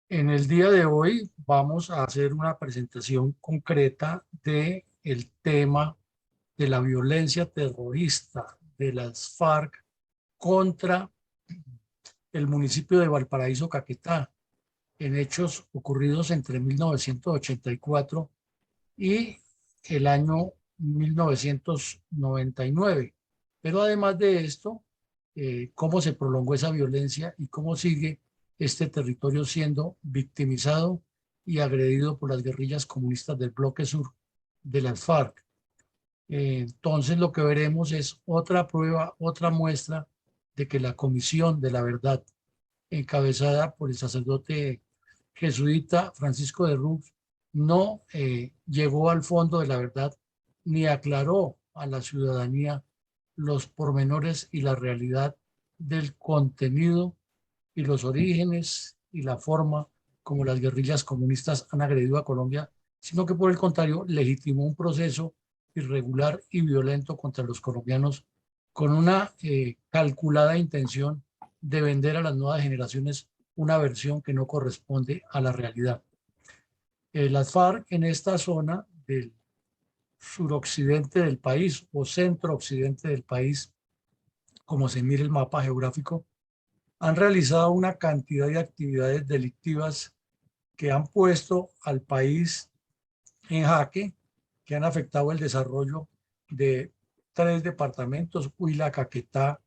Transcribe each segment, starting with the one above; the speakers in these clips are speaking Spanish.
En el día de hoy vamos a hacer una presentación concreta de el tema de la violencia terrorista de las FARC contra el municipio de Valparaíso, Caquetá, en hechos ocurridos entre 1984 y el año 1999. Pero además de esto, cómo se prolongó esa violencia y cómo sigue este territorio siendo victimizado y agredido por las guerrillas comunistas del bloque sur de las FARC. Entonces lo que veremos es otra prueba, otra muestra de que la Comisión de la Verdad, encabezada por el sacerdote jesuita Francisco de Rux, no llegó al fondo de la verdad ni aclaró a la ciudadanía los pormenores y la realidad del contenido y los orígenes y la forma como las guerrillas comunistas han agredido a Colombia, sino que por el contrario legitimó un proceso irregular y violento contra los colombianos con una calculada intención de vender a las nuevas generaciones una versión que no corresponde a la realidad. Las FARC en esta zona del suroccidente del país o centro-occidente del país, como se mire el mapa geográfico, han realizado una cantidad de actividades delictivas que han puesto al país en jaque, que han afectado el desarrollo de tres departamentos, Huila, Caquetá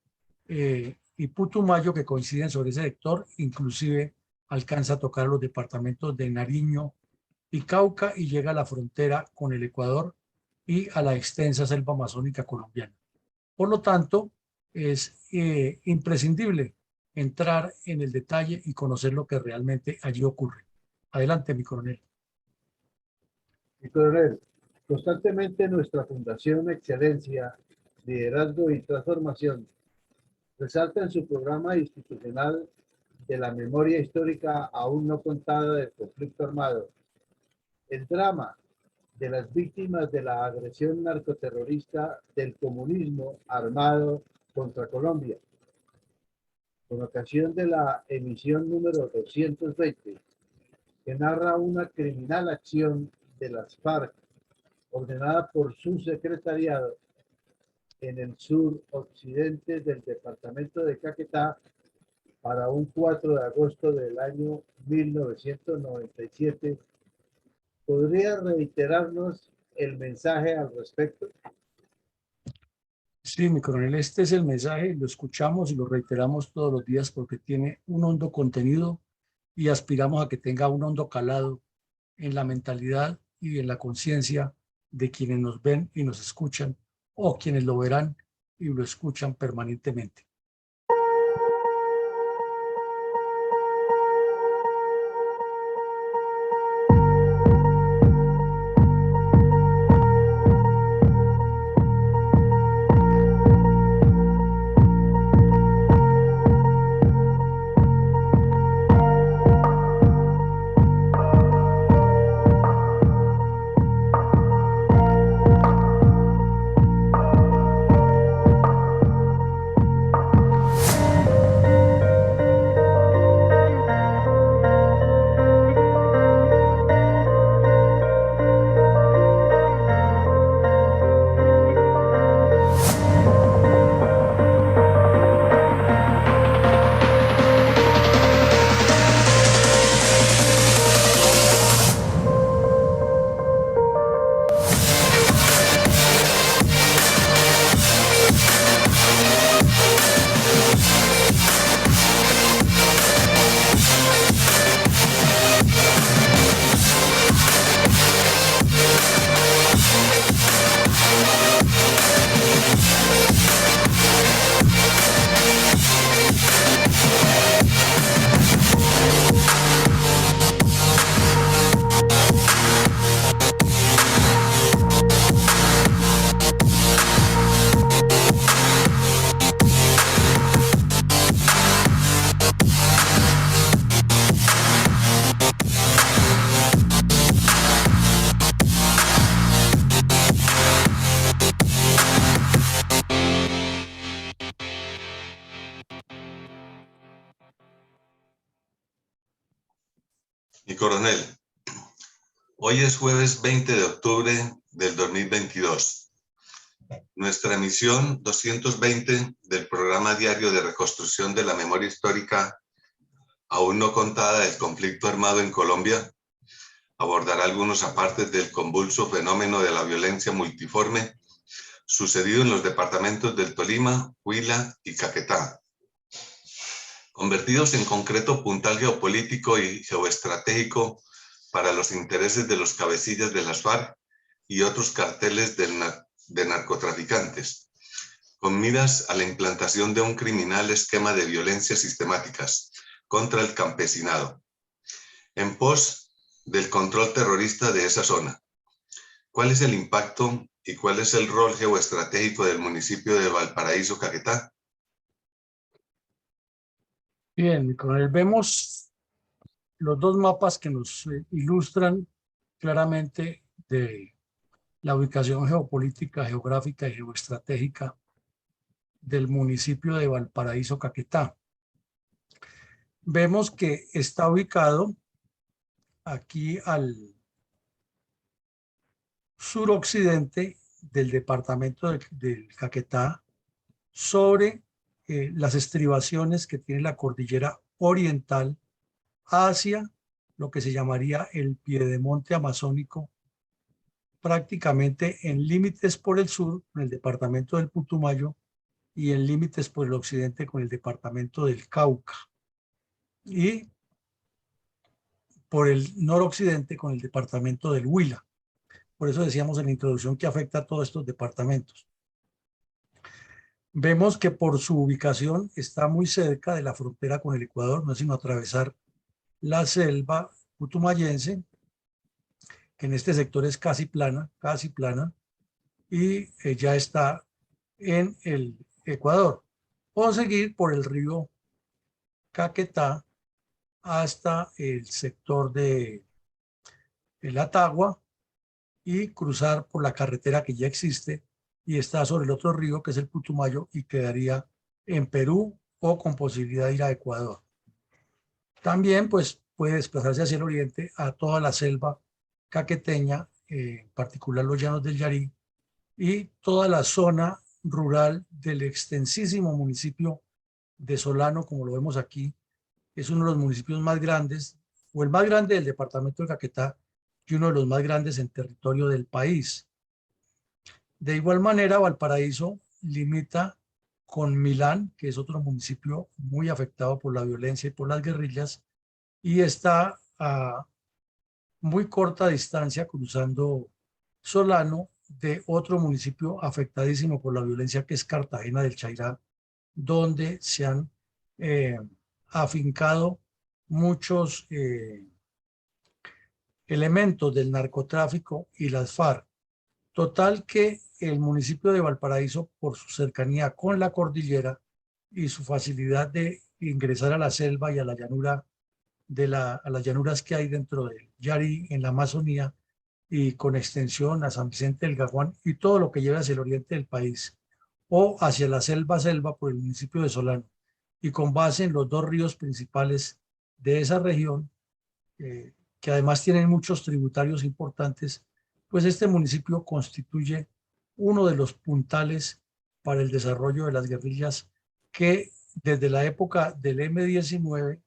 y Putumayo, que coinciden sobre ese sector, inclusive alcanza a tocar los departamentos de Nariño y Cauca y llega a la frontera con el Ecuador y a la extensa selva amazónica colombiana. Por lo tanto, es imprescindible entrar en el detalle y conocer lo que realmente allí ocurre. Adelante, mi coronel. Mi coronel, constantemente nuestra Fundación Excelencia, Liderazgo y Transformación resalta en su programa institucional de la memoria histórica aún no contada del conflicto armado, el drama de las víctimas de la agresión narcoterrorista del comunismo armado contra Colombia, con ocasión de la emisión número 220, que narra una criminal acción de las FARC ordenada por su secretariado en el sur occidente del departamento de Caquetá para un 4 de agosto del año 1997. ¿Podría reiterarnos el mensaje al respecto? Sí, mi coronel, este es el mensaje, lo escuchamos y lo reiteramos todos los días porque tiene un hondo contenido y aspiramos a que tenga un hondo calado en la mentalidad y en la conciencia de quienes nos ven y nos escuchan o quienes lo verán y lo escuchan permanentemente. Mi coronel, hoy es jueves 20 de octubre del 2022. Nuestra emisión 220 del programa diario de reconstrucción de la memoria histórica aún no contada del conflicto armado en Colombia abordará algunos apartes del convulso fenómeno de la violencia multiforme sucedido en los departamentos del Tolima, Huila y Caquetá, convertidos en concreto puntal geopolítico y geoestratégico para los intereses de los cabecillas de las FARC y otros carteles de narcotraficantes, con miras a la implantación de un criminal esquema de violencias sistemáticas contra el campesinado, en pos del control terrorista de esa zona. ¿Cuál es el impacto y cuál es el rol geoestratégico del municipio de Valparaíso, Caquetá? Bien, mi coronel, vemos los dos mapas que nos ilustran claramente de la ubicación geopolítica, geográfica y geoestratégica del municipio de Valparaíso, Caquetá. Vemos que está ubicado aquí al suroccidente del departamento del Caquetá, sobre las estribaciones que tiene la cordillera oriental hacia lo que se llamaría el piedemonte amazónico, prácticamente en límites por el sur con el departamento del Putumayo y en límites por el occidente con el departamento del Cauca, y por el noroccidente con el departamento del Huila. Por eso decíamos en la introducción que afecta a todos estos departamentos. Vemos que por su ubicación está muy cerca de la frontera con el Ecuador, no es sino atravesar la selva putumayense, que en este sector es casi plana, y ya está en el Ecuador. O seguir por el río Caquetá hasta el sector de el Atagua y cruzar por la carretera que ya existe y está sobre el otro río que es el Putumayo y quedaría en Perú o con posibilidad de ir a Ecuador. También pues puede desplazarse hacia el oriente a toda la selva caqueteña, en particular los llanos del Yarí y toda la zona rural del extensísimo municipio de Solano, como lo vemos aquí. Es uno de los municipios más grandes, o el más grande del departamento de Caquetá, y uno de los más grandes en territorio del país. De igual manera, Valparaíso limita con Milán, que es otro municipio muy afectado por la violencia y por las guerrillas, y está a muy corta distancia, cruzando Solano, de otro municipio afectadísimo por la violencia, que es Cartagena del Chairá, donde se han afincado muchos elementos del narcotráfico y las FARC. Total que el municipio de Valparaíso, por su cercanía con la cordillera y su facilidad de ingresar a la selva y a la llanura a las llanuras que hay dentro del Yari en la Amazonía y con extensión a San Vicente del Gaguán y todo lo que lleva hacia el oriente del país o hacia la selva por el municipio de Solano, y con base en los dos ríos principales de esa región, que además tienen muchos tributarios importantes, pues este municipio constituye uno de los puntales para el desarrollo de las guerrillas que desde la época del M-19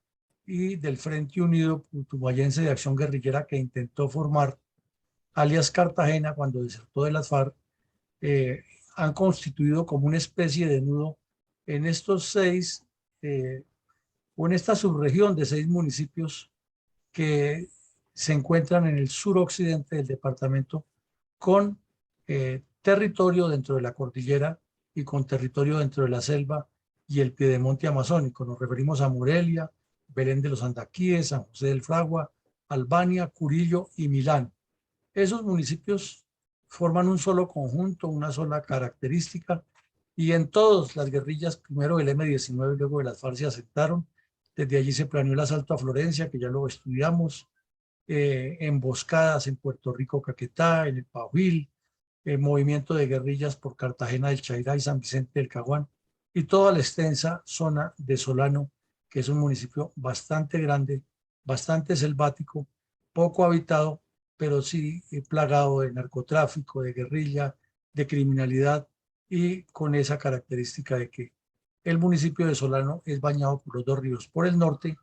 y del Frente Unido Putumayense de Acción Guerrillera, que intentó formar alias Cartagena cuando desertó de las FARC, han constituido como una especie de nudo en estos seis, o en esta subregión de 6 municipios que se encuentran en el suroccidente del departamento, con territorio dentro de la cordillera y con territorio dentro de la selva y el piedemonte amazónico. Nos referimos a Morelia, Belén de los Andaquíes, San José del Fragua, Albania, Curillo y Milán. Esos municipios forman un solo conjunto, una sola característica, y en todas las guerrillas, primero el M-19 y luego de las FARC, se asentaron. Desde allí se planeó el asalto a Florencia, que ya lo estudiamos, emboscadas en Puerto Rico, Caquetá, en el Paujil, movimiento de guerrillas por Cartagena del Chairá y San Vicente del Caguán, y toda la extensa zona de Solano, que es un municipio bastante grande, bastante selvático poco habitado, pero sí plagado de narcotráfico, de guerrilla, de criminalidad, y con esa característica de que el municipio de Solano es bañado por los dos ríos, por el norte,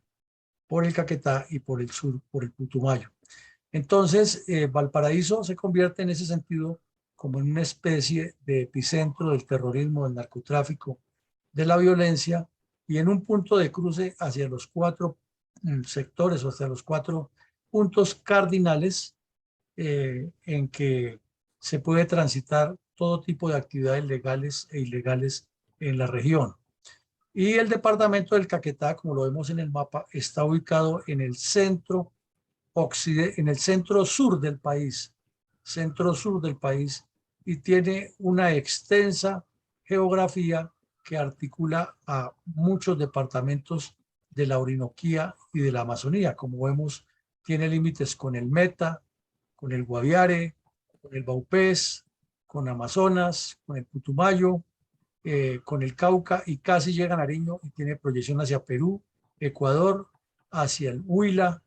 por el Caquetá, y por el sur, por el Putumayo. Entonces, Valparaíso se convierte en ese sentido como en una especie de epicentro del terrorismo, del narcotráfico, de la violencia, y en un punto de cruce hacia los cuatro sectores, o hacia los cuatro puntos cardinales en que se puede transitar todo tipo de actividades legales e ilegales en la región. Y el departamento del Caquetá, como lo vemos en el mapa, está ubicado en el centro en el centro sur del país, y tiene una extensa geografía que articula a muchos departamentos de la Orinoquía y de la Amazonía. Como vemos, tiene límites con el Meta, con el Guaviare, con el Baupés, con Amazonas, con el Putumayo, con el Cauca, y casi llega a Nariño, y tiene proyección hacia Perú, Ecuador, hacia el Huila,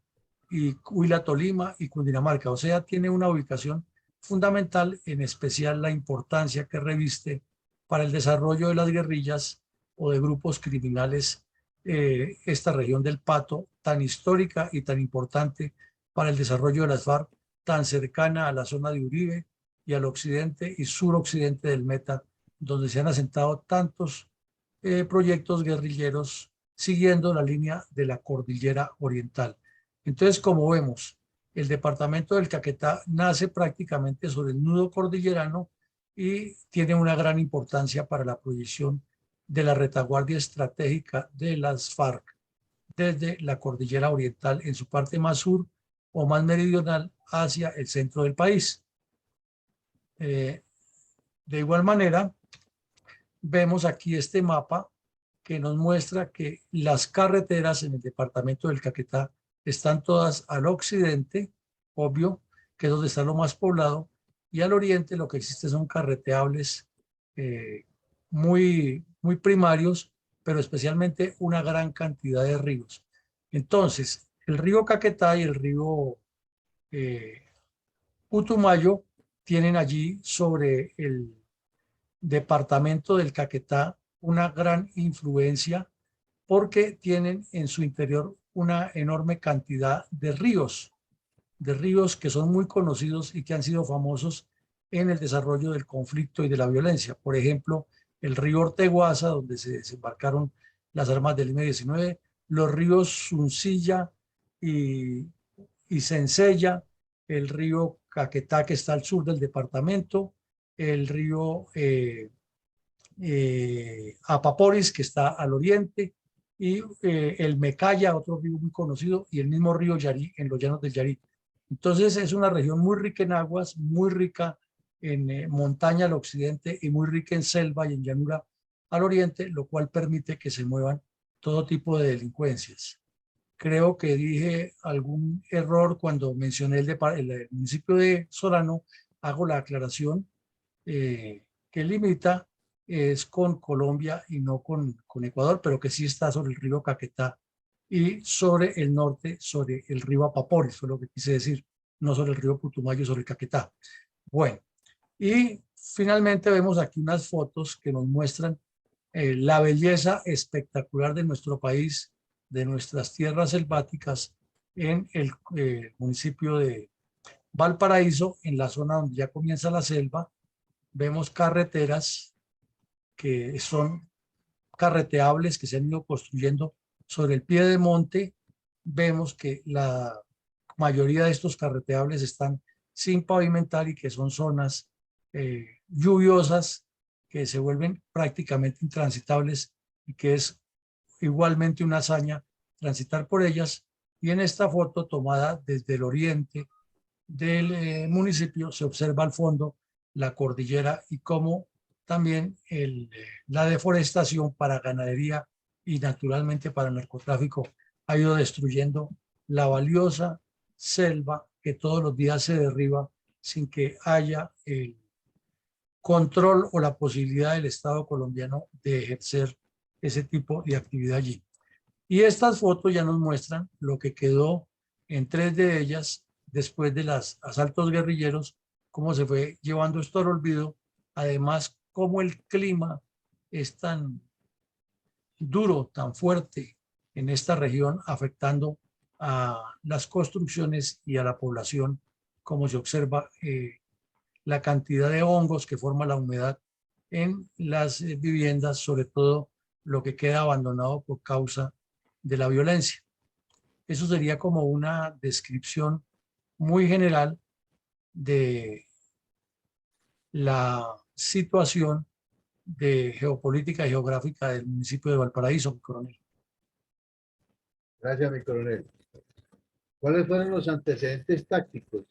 y Huila, Tolima y Cundinamarca. O sea, tiene una ubicación fundamental, en especial la importancia que reviste para el desarrollo de las guerrillas o de grupos criminales esta región del Pato, tan histórica y tan importante para el desarrollo de las FARC, tan cercana a la zona de Uribe y al occidente y suroccidente del Meta, donde se han asentado tantos proyectos guerrilleros siguiendo la línea de la cordillera oriental. Entonces, como vemos, el departamento del Caquetá nace prácticamente sobre el nudo cordillerano y tiene una gran importancia para la proyección de la retaguardia estratégica de las FARC desde la cordillera oriental en su parte más sur o más meridional hacia el centro del país. De igual manera, vemos aquí este mapa que nos muestra que las carreteras en el departamento del Caquetá están todas al occidente, obvio, que es donde está lo más poblado, y al oriente lo que existe son carreteables muy primarios, pero especialmente una gran cantidad de ríos. Entonces, el río Caquetá y el río Putumayo tienen allí sobre el departamento del Caquetá una gran influencia, porque tienen en su interior una enorme cantidad de ríos que son muy conocidos y que han sido famosos en el desarrollo del conflicto y de la violencia. Por ejemplo, el río Orteguaza, donde se desembarcaron las armas del M-19, los ríos Suncilla y, y Sencella, el río Caquetá, que está al sur del departamento, el río Apaporis, que está al oriente, y el Mecaya, otro río muy conocido, y el mismo río Yarí, en los llanos del Yarí. Entonces es una región muy rica en aguas, muy rica en montaña al occidente y muy rica en selva y en llanura al oriente, lo cual permite que se muevan todo tipo de delincuencias. Creo que dije algún error cuando mencioné el municipio de Solano. Hago la aclaración que limita es con Colombia y no con Ecuador, pero que sí está sobre el río Caquetá y sobre el norte, sobre el río Apaporis, fue lo que quise decir, no sobre el río Putumayo, sobre el Caquetá. Bueno, y finalmente vemos aquí unas fotos que nos muestran la belleza espectacular de nuestro país, de nuestras tierras selváticas en el municipio de Valparaíso, en la zona donde ya comienza la selva. Vemos carreteras que son carreteables, que se han ido construyendo sobre el pie de monte. Vemos que la mayoría de estos carreteables están sin pavimentar y que son zonas lluviosas que se vuelven prácticamente intransitables, y que es igualmente una hazaña transitar por ellas. Y en esta foto tomada desde el oriente del municipio se observa al fondo la cordillera y cómo también la deforestación para ganadería y naturalmente para el narcotráfico ha ido destruyendo la valiosa selva que todos los días se derriba sin que haya el control o la posibilidad del Estado colombiano de ejercer ese tipo de actividad allí. Y estas fotos ya nos muestran lo que quedó en 3 de ellas después de los asaltos guerrilleros, cómo se fue llevando esto al olvido, además cómo el clima es tan duro, tan fuerte en esta región, afectando a las construcciones y a la población, como se observa la cantidad de hongos que forma la humedad en las viviendas, sobre todo lo que queda abandonado por causa de la violencia. Eso sería como una descripción muy general de la situación de geopolítica y geográfica del municipio de Valparaíso, coronel. Gracias, mi coronel. ¿Cuáles fueron los antecedentes tácticos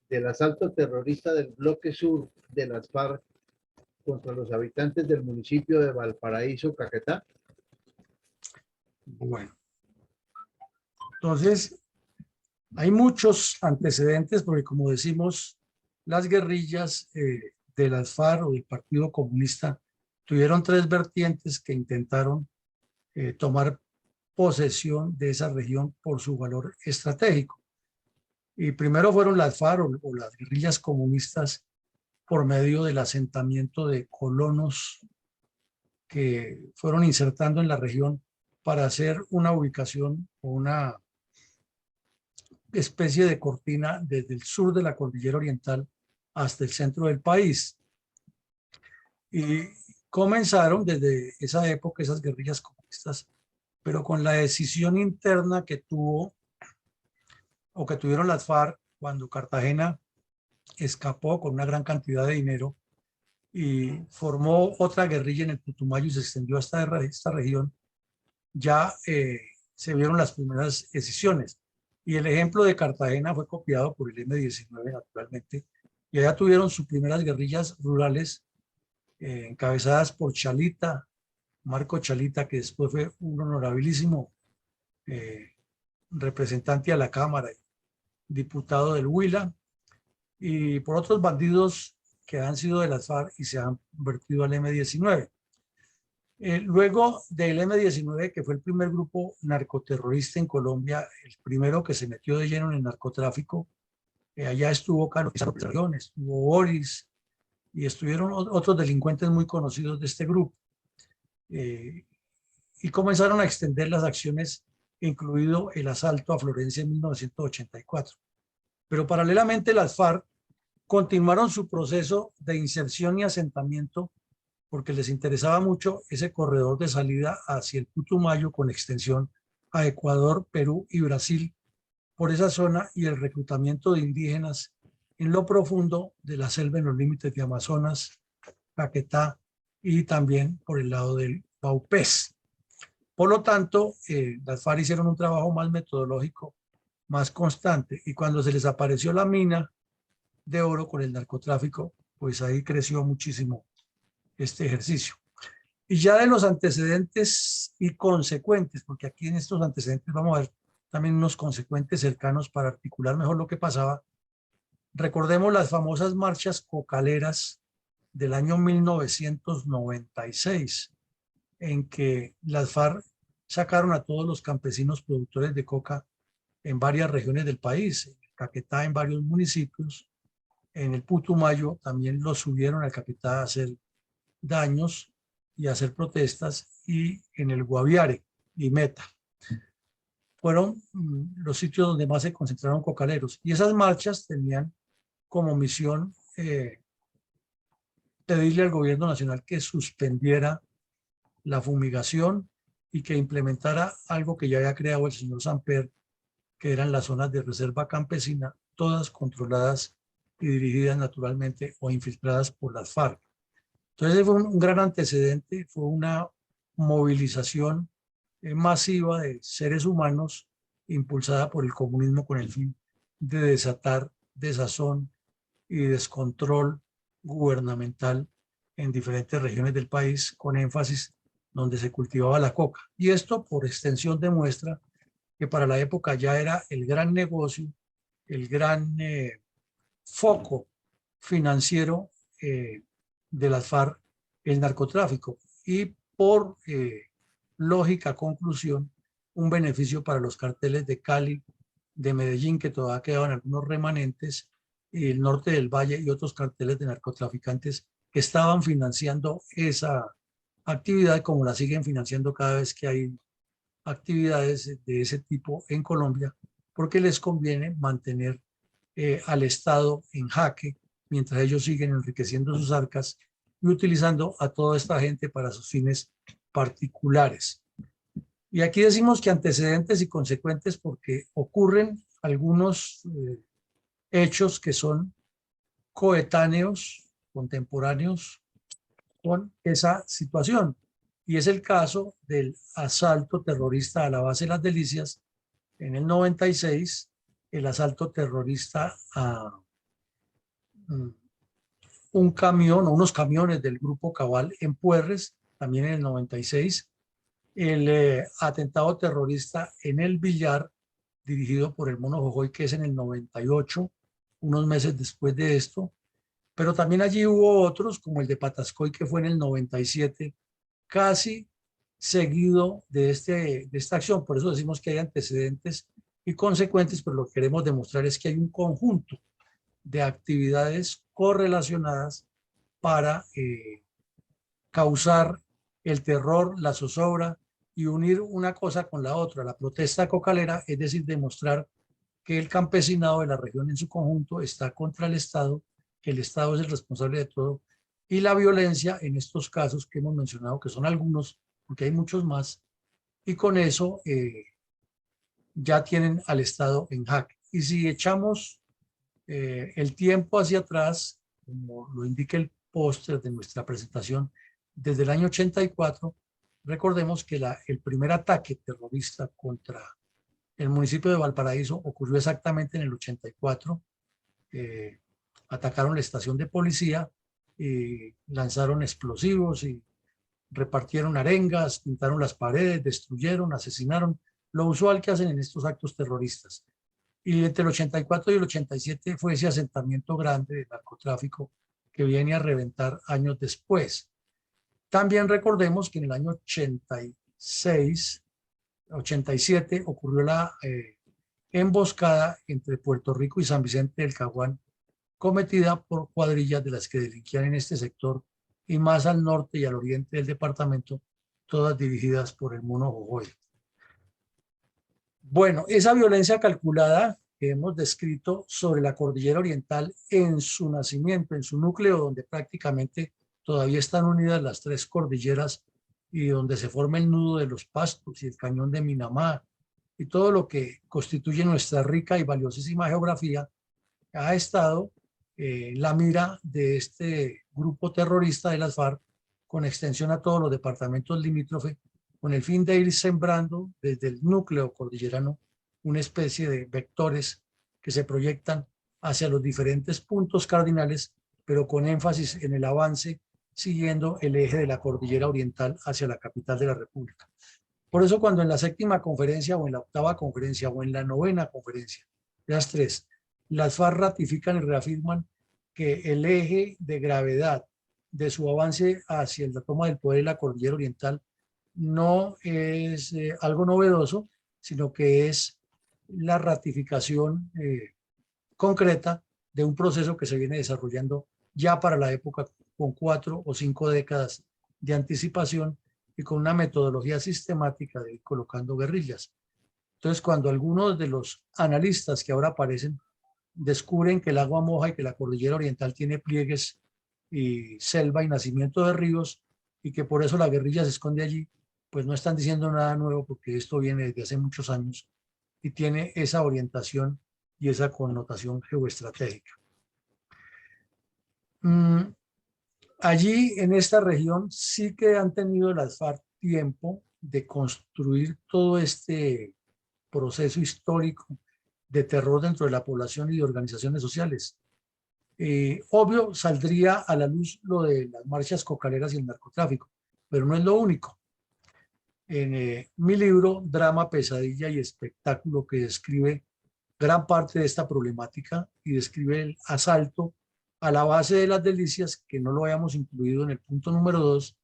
del asalto terrorista del bloque sur de las FARC contra los habitantes del municipio de Valparaíso, Caquetá? Bueno, entonces hay muchos antecedentes porque, como decimos, las guerrillas de las FARC o del Partido Comunista tuvieron tres vertientes que intentaron tomar posesión de esa región por su valor estratégico. Y primero fueron las FARC o las guerrillas comunistas por medio del asentamiento de colonos que fueron insertando en la región para hacer una ubicación o una especie de cortina desde el sur de la cordillera oriental hasta el centro del país. Y comenzaron desde esa época esas guerrillas comunistas, pero con la decisión interna que tuvo o que tuvieron las FARC cuando Cartagena escapó con una gran cantidad de dinero y formó otra guerrilla en el Putumayo y se extendió hasta esta región, ya se vieron las primeras decisiones. Y el ejemplo de Cartagena fue copiado por el M-19, naturalmente, y allá tuvieron sus primeras guerrillas rurales encabezadas por Chalita, Marco Chalita, que después fue un honorabilísimo representante a la Cámara, diputado del Huila, y por otros bandidos que han sido de las FARC y se han convertido al M-19. Luego del M-19, que fue el primer grupo narcoterrorista en Colombia, el primero que se metió de lleno en el narcotráfico, allá estuvo Carlos Pizarro, estuvo Boris, y estuvieron otros delincuentes muy conocidos de este grupo. Y comenzaron a extender las acciones, incluido el asalto a Florencia en 1984. Pero paralelamente las FARC continuaron su proceso de inserción y asentamiento porque les interesaba mucho ese corredor de salida hacia el Putumayo con extensión a Ecuador, Perú y Brasil por esa zona y el reclutamiento de indígenas en lo profundo de la selva en los límites de Amazonas, Caquetá y también por el lado del Baupés. Por lo tanto, las FARC hicieron un trabajo más metodológico, más constante, y cuando se les apareció la mina de oro con el narcotráfico, pues ahí creció muchísimo este ejercicio. Y ya de los antecedentes y consecuentes, porque aquí en estos antecedentes vamos a ver también unos consecuentes cercanos para articular mejor lo que pasaba. Recordemos las famosas marchas cocaleras del año 1996, en que las FARC sacaron a todos los campesinos productores de coca en varias regiones del país, en Caquetá en varios municipios, en el Putumayo también los subieron al Caquetá a hacer daños y hacer protestas, y en el Guaviare y Meta fueron los sitios donde más se concentraron cocaleros, y esas marchas tenían como misión pedirle al gobierno nacional que suspendiera la fumigación y que implementara algo que ya había creado el señor Samper, que eran las zonas de reserva campesina, todas controladas y dirigidas naturalmente o infiltradas por las FARC. Entonces fue un gran antecedente, fue una movilización masiva de seres humanos impulsada por el comunismo con el fin de desatar desazón y descontrol gubernamental en diferentes regiones del país, con énfasis donde se cultivaba la coca. Y esto por extensión demuestra que para la época ya era el gran negocio, el gran foco financiero de las FARC, el narcotráfico, y por lógica conclusión, un beneficio para los carteles de Cali, de Medellín, que todavía quedaban algunos remanentes, el norte del Valle y otros carteles de narcotraficantes que estaban financiando esa actividad, como la siguen financiando cada vez que hay actividades de ese tipo en Colombia, porque les conviene mantener al Estado en jaque mientras ellos siguen enriqueciendo sus arcas y utilizando a toda esta gente para sus fines particulares. Y aquí decimos que antecedentes y consecuentes porque ocurren algunos hechos que son coetáneos, contemporáneos con esa situación. Y es el caso del asalto terrorista a la base de Las Delicias en el 96, el asalto terrorista a un camión o unos camiones del Grupo Cabal en Puerres, también en el 96, el atentado terrorista en el Villar, dirigido por el Mono Jojoy, que es en el 98, unos meses después de esto, pero también allí hubo otros, como el de Patascoy, que fue en el 97, casi seguido de esta acción. Por eso decimos que hay antecedentes y consecuentes, pero lo que queremos demostrar es que hay un conjunto de actividades correlacionadas para causar el terror, la zozobra y unir una cosa con la otra. La protesta cocalera, es decir, demostrar que el campesinado de la región en su conjunto está contra el Estado, que el Estado es el responsable de todo, y la violencia en estos casos que hemos mencionado, que son algunos, porque hay muchos más, y con eso ya tienen al Estado en jaque. Y si echamos el tiempo hacia atrás, como lo indica el póster de nuestra presentación, desde el año 84, recordemos que el primer ataque terrorista contra el municipio de Valparaíso ocurrió exactamente en el 84. Atacaron la estación de policía, lanzaron explosivos y repartieron arengas, pintaron las paredes, destruyeron, asesinaron, lo usual que hacen en estos actos terroristas. Y entre el 84 y el 87 fue ese asentamiento grande de narcotráfico que viene a reventar años después. También recordemos que en el año 86, 87 ocurrió la emboscada entre Puerto Rico y San Vicente del Caguán, cometida por cuadrillas de las que delinquían en este sector y más al norte y al oriente del departamento, todas dirigidas por el Mono Jojoy. Bueno, esa violencia calculada que hemos descrito sobre la cordillera oriental en su nacimiento, en su núcleo, donde prácticamente todavía están unidas las tres cordilleras y donde se forma el nudo de los Pastos y el cañón de Minamá y todo lo que constituye nuestra rica y valiosísima geografía, ha estado la mira de este grupo terrorista de las FARC con extensión a todos los departamentos limítrofes, con el fin de ir sembrando desde el núcleo cordillerano una especie de vectores que se proyectan hacia los diferentes puntos cardinales, pero con énfasis en el avance siguiendo el eje de la cordillera oriental hacia la capital de la República. Por eso cuando en la séptima conferencia o en la octava conferencia o en la novena conferencia, las tres, las FARC ratifican y reafirman que el eje de gravedad de su avance hacia la toma del poder en la cordillera oriental no es algo novedoso, sino que es la ratificación concreta de un proceso que se viene desarrollando ya para la época con 4 o 5 décadas de anticipación y con una metodología sistemática de ir colocando guerrillas. Entonces, cuando algunos de los analistas que ahora aparecen descubren que el agua moja y que la cordillera oriental tiene pliegues y selva y nacimiento de ríos y que por eso la guerrilla se esconde allí, pues no están diciendo nada nuevo porque esto viene desde hace muchos años y tiene esa orientación y esa connotación geoestratégica. Allí en esta región sí que han tenido las FARC tiempo de construir todo este proceso histórico de terror dentro de la población y de organizaciones sociales. Obvio, saldría a la luz lo de las marchas cocaleras y el narcotráfico, pero no es lo único. En mi libro, Drama, Pesadilla y Espectáculo, que describe gran parte de esta problemática y describe el asalto a la base de Las Delicias, que no lo hayamos incluido en el punto número 2,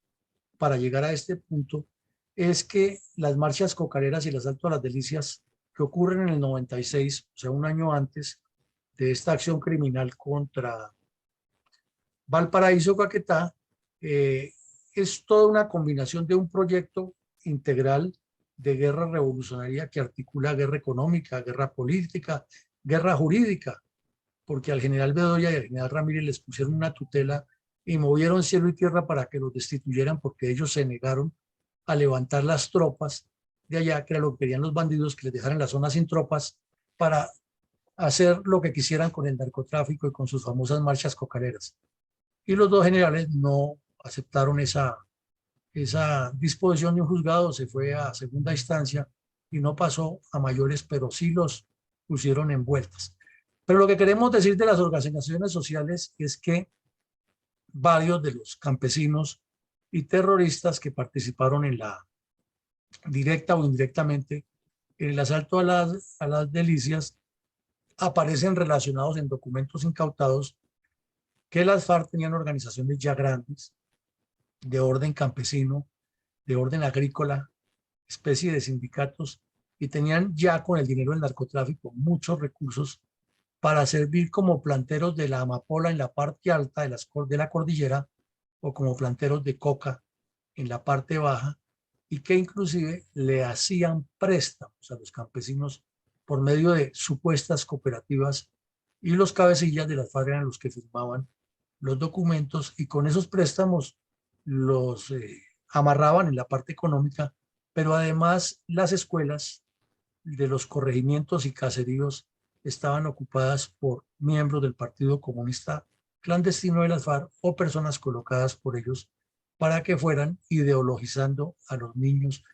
para llegar a este punto, es que las marchas cocaleras y el asalto a Las Delicias que ocurren en el 96, o sea, un año antes de esta acción criminal contra Valparaíso, Caquetá, es toda una combinación de un proyecto integral de guerra revolucionaria que articula guerra económica, guerra política, guerra jurídica, porque al general Bedoya y al general Ramírez les pusieron una tutela y movieron cielo y tierra para que los destituyeran porque ellos se negaron a levantar las tropas de allá, que era lo que querían los bandidos, que les dejaran la zona sin tropas para hacer lo que quisieran con el narcotráfico y con sus famosas marchas cocareras. Y los dos generales no aceptaron esa disposición de un juzgado, se fue a segunda instancia y no pasó a mayores, pero sí los pusieron envueltas. Pero lo que queremos decir de las organizaciones sociales es que varios de los campesinos y terroristas que participaron en la directa o indirectamente en el asalto a las delicias aparecen relacionados en documentos incautados que las FARC tenían organizaciones ya grandes de orden campesino, de orden agrícola, especie de sindicatos, y tenían ya con el dinero del narcotráfico muchos recursos para servir como planteros de la amapola en la parte alta de la cordillera o como planteros de coca en la parte baja, y que inclusive le hacían préstamos a los campesinos por medio de supuestas cooperativas, y los cabecillas de las FARC eran los que firmaban los documentos y con esos préstamos los amarraban en la parte económica, pero además las escuelas de los corregimientos y caseríos estaban ocupadas por miembros del Partido Comunista clandestino de las FARC o personas colocadas por ellos para que fueran ideologizando a los niños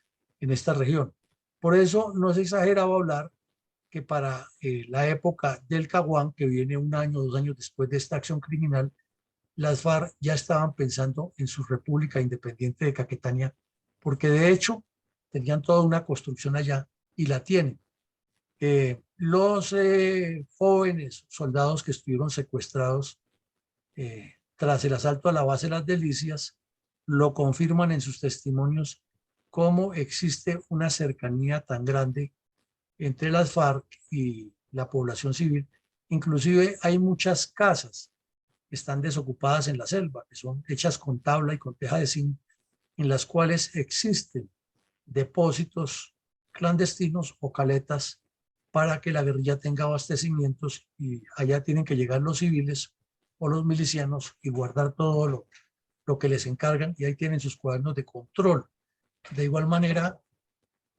en esta región. Por eso no se exageraba hablar que para la época del Caguán, que viene un año, 2 años después de esta acción criminal, las FARC ya estaban pensando en su República Independiente de Caquetá, porque de hecho tenían toda una construcción allá y la tienen. Los jóvenes soldados que estuvieron secuestrados tras el asalto a la base de las Delicias lo confirman en sus testimonios cómo existe una cercanía tan grande entre las FARC y la población civil. Inclusive hay muchas casas que están desocupadas en la selva, que son hechas con tabla y con teja de zinc, en las cuales existen depósitos clandestinos o caletas para que la guerrilla tenga abastecimientos, y allá tienen que llegar los civiles o los milicianos y guardar todo lo que les encargan, y ahí tienen sus cuadernos de control. De igual manera,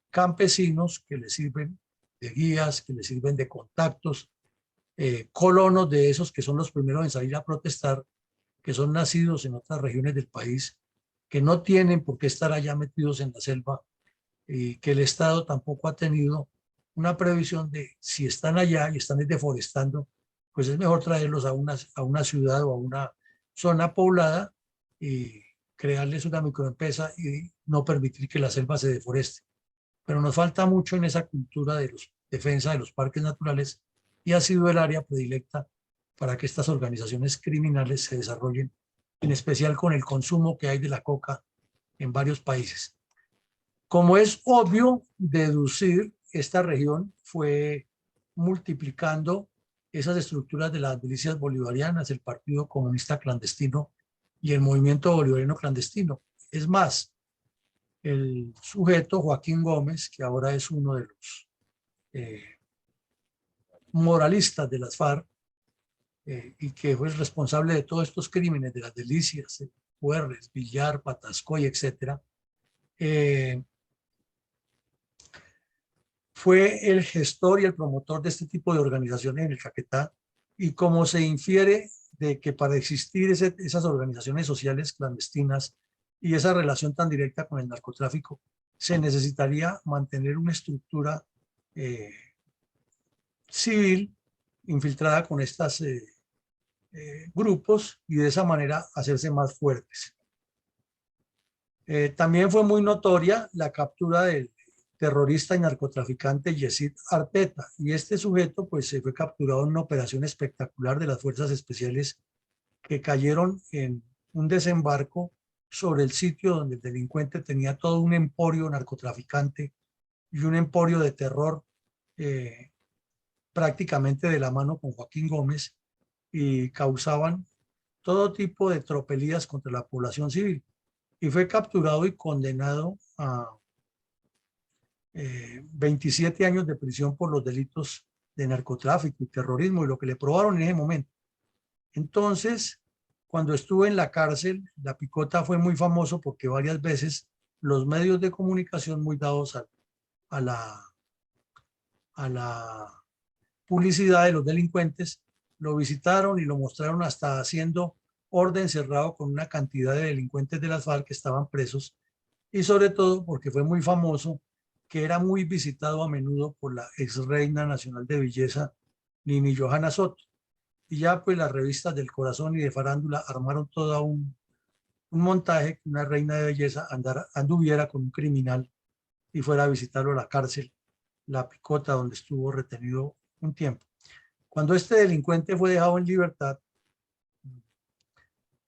campesinos que les sirven de guías, que les sirven de contactos, colonos de esos que son los primeros en salir a protestar, que son nacidos en otras regiones del país, que no tienen por qué estar allá metidos en la selva, y que el Estado tampoco ha tenido una previsión de si están allá y están deforestando, pues es mejor traerlos a una ciudad o a una zona poblada y crearles una microempresa y no permitir que la selva se deforeste. Pero nos falta mucho en esa cultura de defensa de los parques naturales, y ha sido el área predilecta para que estas organizaciones criminales se desarrollen, en especial con el consumo que hay de la coca en varios países. Como es obvio deducir, esta región fue multiplicando esas estructuras de las milicias bolivarianas, el Partido Comunista Clandestino y el Movimiento Bolivariano Clandestino. Es más, el sujeto Joaquín Gómez, que ahora es uno de los moralistas de las FARC, y que fue el responsable de todos estos crímenes de las Delicias, Puerres, Villar, Patascoy, etcétera, fue el gestor y el promotor de este tipo de organizaciones en el Caquetá, y como se infiere de que para existir esas organizaciones sociales clandestinas y esa relación tan directa con el narcotráfico, se necesitaría mantener una estructura civil infiltrada con estos grupos, y de esa manera hacerse más fuertes. También fue muy notoria la captura del terrorista y narcotraficante Yesid Arteta, y este sujeto pues se fue capturado en una operación espectacular de las fuerzas especiales que cayeron en un desembarco sobre el sitio donde el delincuente tenía todo un emporio narcotraficante y un emporio de terror prácticamente de la mano con Joaquín Gómez y causaban todo tipo de tropelías contra la población civil. Y fue capturado y condenado a 27 años de prisión por los delitos de narcotráfico y terrorismo y lo que le probaron en ese momento. Entonces, cuando estuvo en la cárcel, La Picota fue muy famoso porque varias veces los medios de comunicación muy dados a la publicidad de los delincuentes lo visitaron y lo mostraron hasta haciendo orden cerrado con una cantidad de delincuentes de las FARC que estaban presos, y sobre todo porque fue muy famoso que era muy visitado a menudo por la ex reina nacional de belleza, Nini Johanna Soto. Y ya pues las revistas del corazón y de farándula armaron todo un montaje que una reina de belleza anduviera con un criminal y fuera a visitarlo a la cárcel, La Picota, donde estuvo retenido un tiempo. Cuando este delincuente fue dejado en libertad,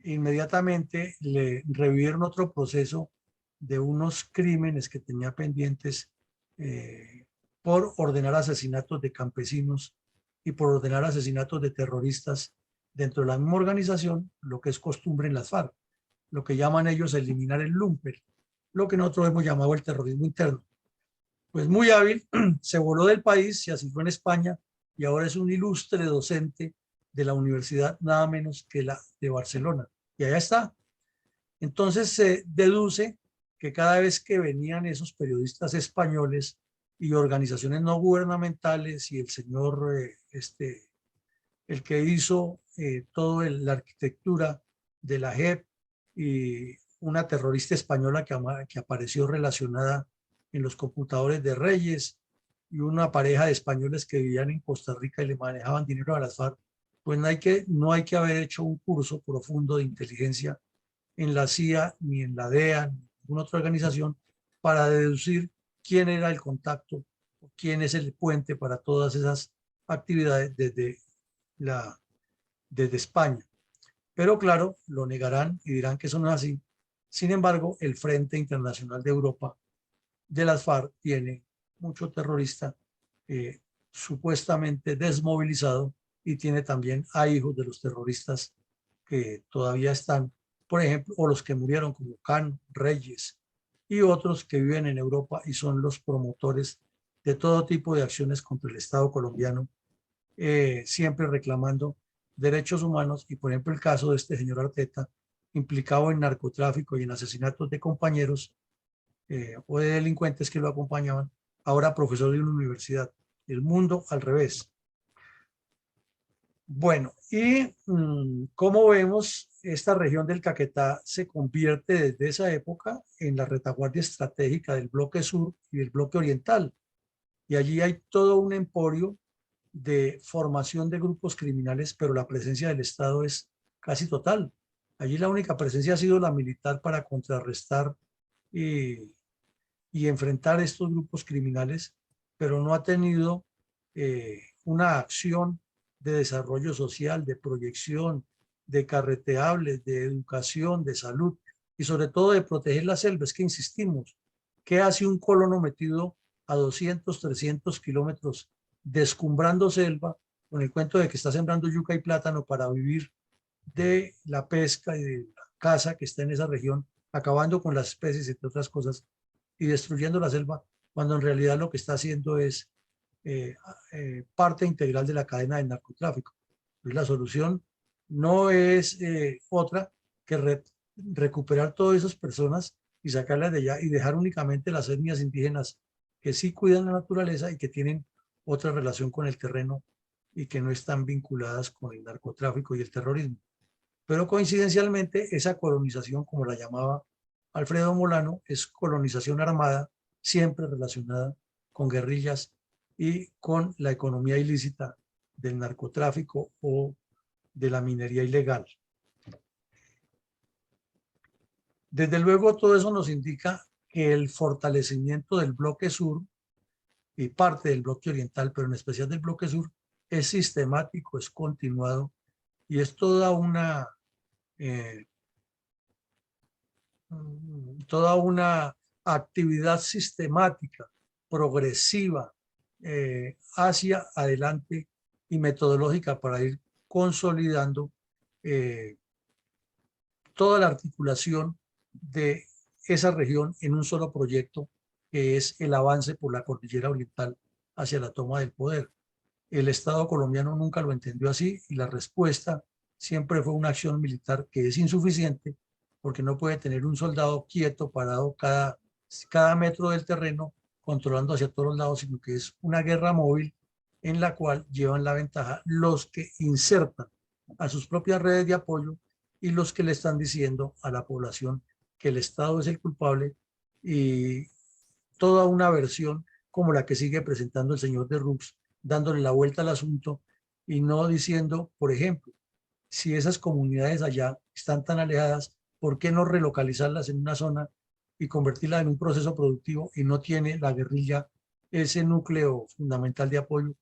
inmediatamente le revivieron otro proceso de unos crímenes que tenía pendientes por ordenar asesinatos de campesinos y por ordenar asesinatos de terroristas dentro de la misma organización, lo que es costumbre en las FARC, lo que llaman ellos eliminar el lumper, lo que nosotros hemos llamado el terrorismo interno. Pues muy hábil, se voló del país, se asiló en España y ahora es un ilustre docente de la universidad, nada menos que la de Barcelona. Y allá está. Entonces se deduce que cada vez que venían esos periodistas españoles y organizaciones no gubernamentales y el señor, el que hizo toda la arquitectura de la JEP y una terrorista española que apareció relacionada en los computadores de Reyes y una pareja de españoles que vivían en Costa Rica y le manejaban dinero a las FARC, pues no hay que haber hecho un curso profundo de inteligencia en la CIA, ni en la DEA, ni en ninguna otra organización, para deducir quién era el contacto, quién es el puente para todas esas actividades desde España. Pero claro, lo negarán y dirán que eso no es así. Sin embargo, el Frente Internacional de Europa de las FARC tiene mucho terrorista supuestamente desmovilizado y tiene también a hijos de los terroristas que todavía están, por ejemplo, o los que murieron como Can, Reyes y otros que viven en Europa y son los promotores de todo tipo de acciones contra el Estado colombiano, siempre reclamando derechos humanos. Y por ejemplo el caso de este señor Arteta, implicado en narcotráfico y en asesinatos de compañeros o de delincuentes que lo acompañaban, ahora profesor de una universidad. El mundo al revés. Bueno, y como vemos, esta región del Caquetá se convierte desde esa época en la retaguardia estratégica del bloque sur y del bloque oriental. Y allí hay todo un emporio de formación de grupos criminales, pero la presencia del Estado es casi total. Allí la única presencia ha sido la militar para contrarrestar y enfrentar estos grupos criminales, pero no ha tenido una acción de desarrollo social, de proyección, de carreteables, de educación, de salud y sobre todo de proteger las selvas. Que insistimos, ¿qué hace un colono metido a 200, 300 kilómetros descumbrando selva con el cuento de que está sembrando yuca y plátano para vivir de la pesca y de la caza que está en esa región, acabando con las especies, entre otras cosas, y destruyendo la selva, cuando en realidad lo que está haciendo es parte integral de la cadena del narcotráfico? Pues la solución no es otra que recuperar todas esas personas y sacarlas de allá y dejar únicamente las etnias indígenas que sí cuidan la naturaleza y que tienen otra relación con el terreno y que no están vinculadas con el narcotráfico y el terrorismo. Pero coincidencialmente, esa colonización, como la llamaba Alfredo Molano, es colonización armada, siempre relacionada con guerrillas y con la economía ilícita del narcotráfico o de la minería ilegal. Desde luego, todo eso nos indica que el fortalecimiento del bloque sur y parte del bloque oriental, pero en especial del bloque sur, es sistemático, es continuado y es toda una actividad sistemática, progresiva, hacia adelante y metodológica para ir consolidando toda la articulación de esa región en un solo proyecto, que es el avance por la cordillera oriental hacia la toma del poder. El Estado colombiano nunca lo entendió así y la respuesta siempre fue una acción militar que es insuficiente porque no puede tener un soldado quieto, parado cada metro del terreno, controlando hacia todos los lados, sino que es una guerra móvil en la cual llevan la ventaja los que insertan a sus propias redes de apoyo y los que le están diciendo a la población que el Estado es el culpable, y toda una versión como la que sigue presentando el señor de Rux, dándole la vuelta al asunto y no diciendo, por ejemplo, si esas comunidades allá están tan alejadas, ¿por qué no relocalizarlas en una zona y convertirlas en un proceso productivo y no tiene la guerrilla ese núcleo fundamental de apoyo?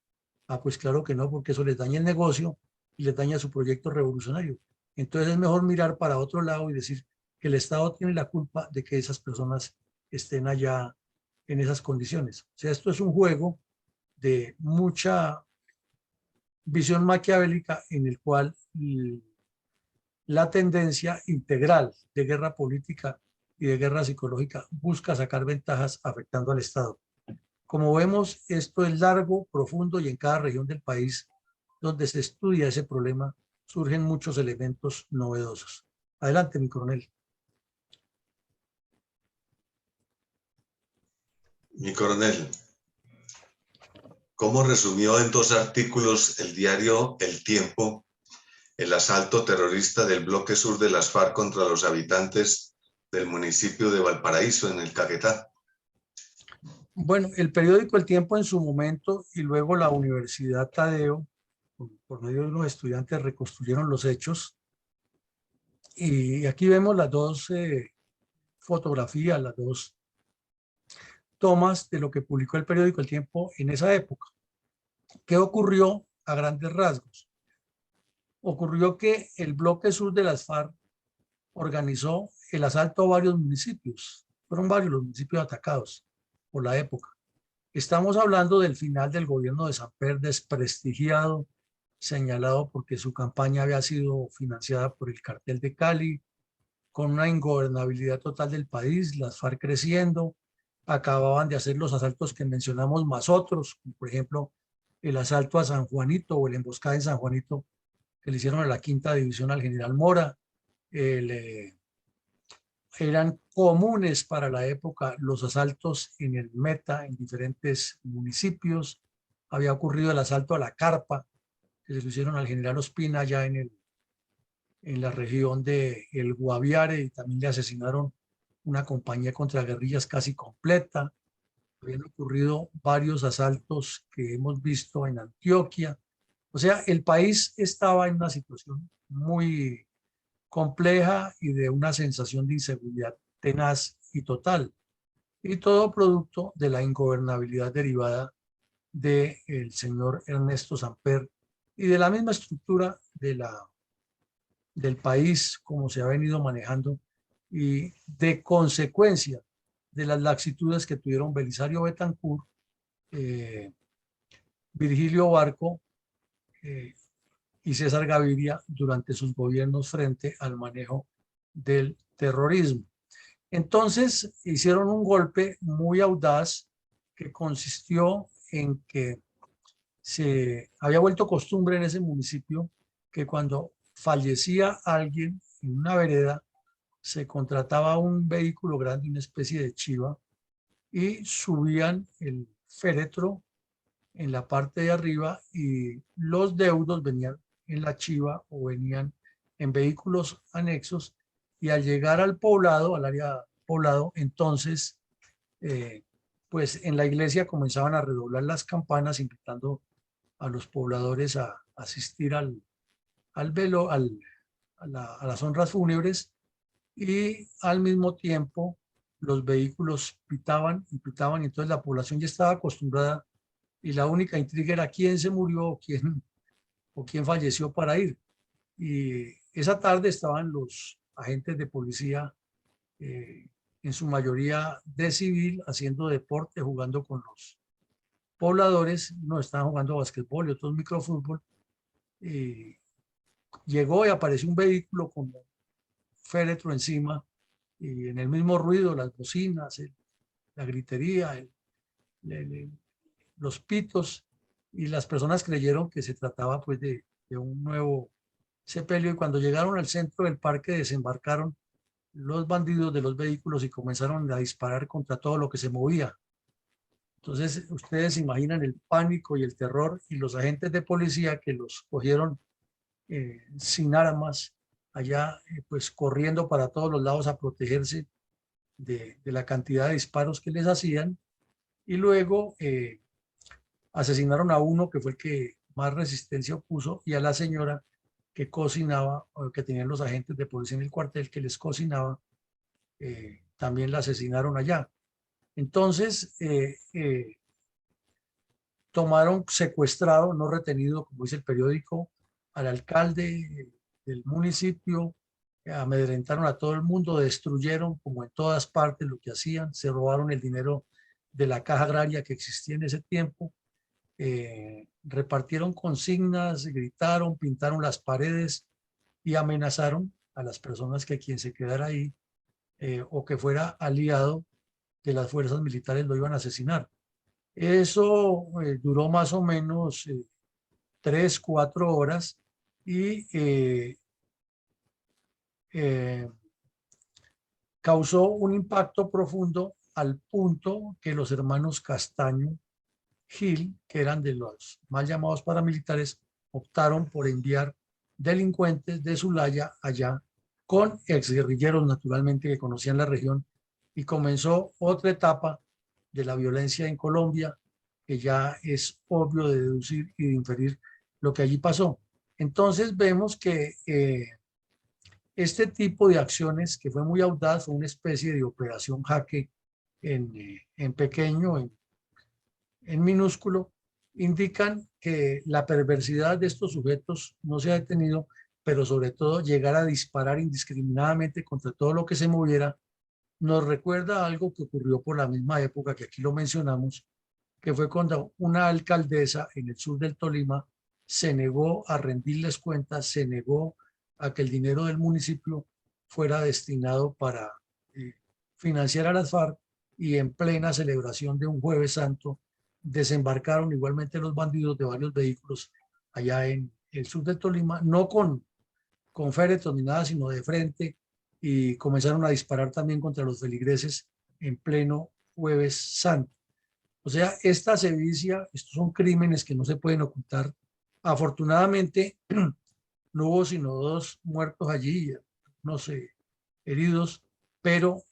Ah, pues claro que no, porque eso les daña el negocio y les daña su proyecto revolucionario. Entonces es mejor mirar para otro lado y decir que el Estado tiene la culpa de que esas personas estén allá en esas condiciones. O sea, esto es un juego de mucha visión maquiavélica en el cual la tendencia integral de guerra política y de guerra psicológica busca sacar ventajas afectando al Estado. Como vemos, esto es largo, profundo y en cada región del país donde se estudia ese problema surgen muchos elementos novedosos. Adelante, mi coronel. Mi coronel, ¿cómo resumió en 2 artículos el diario El Tiempo el asalto terrorista del bloque sur de las FARC contra los habitantes del municipio de Valparaíso, en el Caquetá? Bueno, el periódico El Tiempo en su momento y luego la Universidad Tadeo, por medio de unos estudiantes, reconstruyeron los hechos. Y aquí vemos las dos fotografías, las dos tomas de lo que publicó el periódico El Tiempo en esa época. ¿Qué ocurrió a grandes rasgos? Ocurrió que el bloque sur de las FARC organizó el asalto a varios municipios. Fueron varios los municipios atacados por la época. Estamos hablando del final del gobierno de Samper, desprestigiado, señalado porque su campaña había sido financiada por el cartel de Cali, con una ingobernabilidad total del país, las FARC creciendo, acababan de hacer los asaltos que mencionamos más otros, como por ejemplo el asalto a San Juanito o el emboscada en San Juanito que le hicieron a la quinta división al general Mora. Eran comunes para la época los asaltos en el Meta, en diferentes municipios. Había ocurrido el asalto a la Carpa, que se lo hicieron al general Ospina allá en la región de El Guaviare, y también le asesinaron una compañía contra guerrillas casi completa. Habían ocurrido varios asaltos que hemos visto en Antioquia. O sea, el país estaba en una situación muy compleja y de una sensación de inseguridad tenaz y total. Y todo producto de la ingobernabilidad derivada del señor Ernesto Samper y de la misma estructura del país como se ha venido manejando, y de consecuencia de las laxitudes que tuvieron Belisario Betancur, Virgilio Barco y César Gaviria durante sus gobiernos frente al manejo del terrorismo. Entonces hicieron un golpe muy audaz que consistió en que se había vuelto costumbre en ese municipio que cuando fallecía alguien en una vereda se contrataba un vehículo grande, una especie de chiva, y subían el féretro en la parte de arriba y los deudos venían en la chiva o venían en vehículos anexos, y al llegar al poblado, al área poblado, entonces pues en la iglesia comenzaban a redoblar las campanas invitando a los pobladores a asistir al velo, a las honras fúnebres, y al mismo tiempo los vehículos pitaban y pitaban, y entonces la población ya estaba acostumbrada y la única intriga era quién se murió o quién falleció para ir. Y esa tarde estaban los agentes de policía, en su mayoría de civil, haciendo deporte, jugando pobladores, no estaban jugando basquetbol y otros microfútbol, llegó y apareció un vehículo con un féretro encima y en el mismo ruido, las bocinas, la gritería, los pitos, y las personas creyeron que se trataba pues de un nuevo sepelio, y cuando llegaron al centro del parque desembarcaron los bandidos de los vehículos y comenzaron a disparar contra todo lo que se movía. Entonces, ustedes imaginan el pánico y el terror, y los agentes de policía que los cogieron sin armas, allá pues corriendo para todos los lados a protegerse de la cantidad de disparos que les hacían, y luego asesinaron a uno que fue el que más resistencia opuso, y a la señora que cocinaba, o que tenían los agentes de policía en el cuartel que les cocinaba, también la asesinaron allá. Entonces, tomaron secuestrado, no retenido, como dice el periódico, al alcalde del municipio, amedrentaron a todo el mundo, destruyeron como en todas partes lo que hacían, se robaron el dinero de la caja agraria que existía en ese tiempo, repartieron consignas, gritaron, pintaron las paredes y amenazaron a las personas que quien se quedara ahí o que fuera aliado de las fuerzas militares lo iban a asesinar. Eso duró más o menos 3, 4 horas, y eh, causó un impacto profundo al punto que los hermanos Castaño Gil, que eran de los mal llamados paramilitares, optaron por enviar delincuentes de Zulaya allá con exguerrilleros naturalmente que conocían la región, y comenzó otra etapa de la violencia en Colombia, que ya es obvio de deducir y de inferir lo que allí pasó. Entonces vemos que este tipo de acciones, que fue muy audaz, fue una especie de operación jaque en pequeño, en minúsculo, indican que la perversidad de estos sujetos no se ha detenido, pero sobre todo llegar a disparar indiscriminadamente contra todo lo que se moviera, nos recuerda algo que ocurrió por la misma época, que aquí lo mencionamos, que fue cuando una alcaldesa en el sur del Tolima se negó a rendirles cuentas, se negó a que el dinero del municipio fuera destinado para financiar a las FARC, y en plena celebración de un Jueves Santo desembarcaron igualmente los bandidos de varios vehículos allá en el sur del Tolima, no con féretros ni nada, sino de frente, y comenzaron a disparar también contra los feligreses en pleno Jueves Santo. O sea, esta sevicia, estos son crímenes que no se pueden ocultar. Afortunadamente, no hubo sino 2 muertos allí, no sé, heridos, pero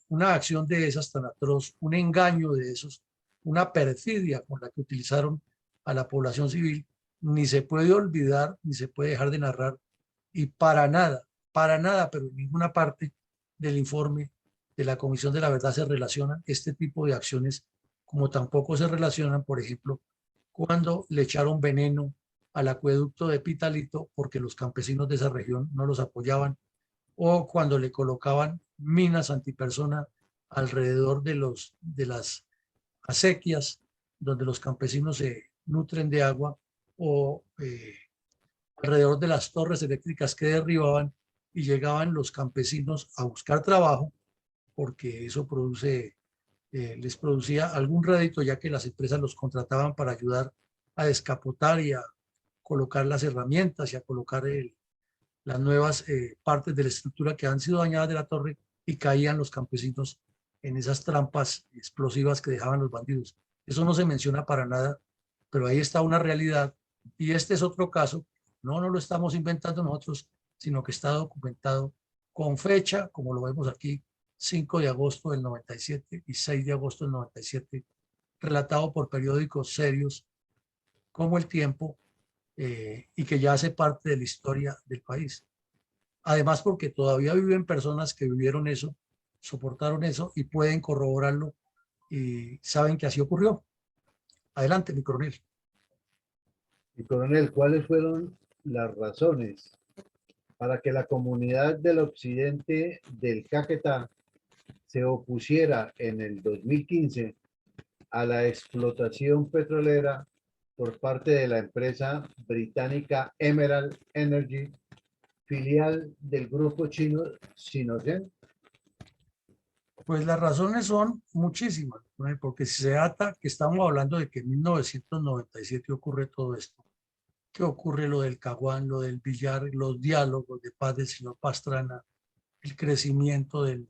una acción de esas tan atroz, un engaño de esos, una perfidia con la que utilizaron a la población civil, ni se puede olvidar, ni se puede dejar de narrar, y para nada, pero en ninguna parte del informe de la Comisión de la Verdad se relacionan este tipo de acciones, como tampoco se relacionan, por ejemplo, cuando le echaron veneno al acueducto de Pitalito porque los campesinos de esa región no los apoyaban, o cuando le colocaban minas antipersona alrededor de las acequias donde los campesinos se nutren de agua, o alrededor de las torres eléctricas que derribaban, y llegaban los campesinos a buscar trabajo porque eso les producía algún rédito, ya que las empresas los contrataban para ayudar a descapotar y a colocar las herramientas y a colocar las nuevas partes de la estructura que han sido dañadas de la torre, y caían los campesinos en esas trampas explosivas que dejaban los bandidos. Eso no se menciona para nada, pero ahí está una realidad, y este es otro caso. No lo estamos inventando nosotros, sino que está documentado con fecha, como lo vemos aquí, 5 de agosto del 97 y 6 de agosto del 97, relatado por periódicos serios como El Tiempo, y que ya hace parte de la historia del país. Además, porque todavía viven personas que vivieron eso, soportaron eso y pueden corroborarlo y saben que así ocurrió. Adelante, mi coronel. Y coronel, ¿cuáles fueron las razones para que la comunidad del occidente del Caquetá se opusiera en el 2015 a la explotación petrolera por parte de la empresa británica Emerald Energy, filial del grupo chino Sinocen? Pues las razones son muchísimas, ¿no? Porque si se ata que estamos hablando de que en 1997 ocurre todo esto, que ocurre lo del Caguán, lo del Villar, los diálogos de paz del señor Pastrana, el crecimiento del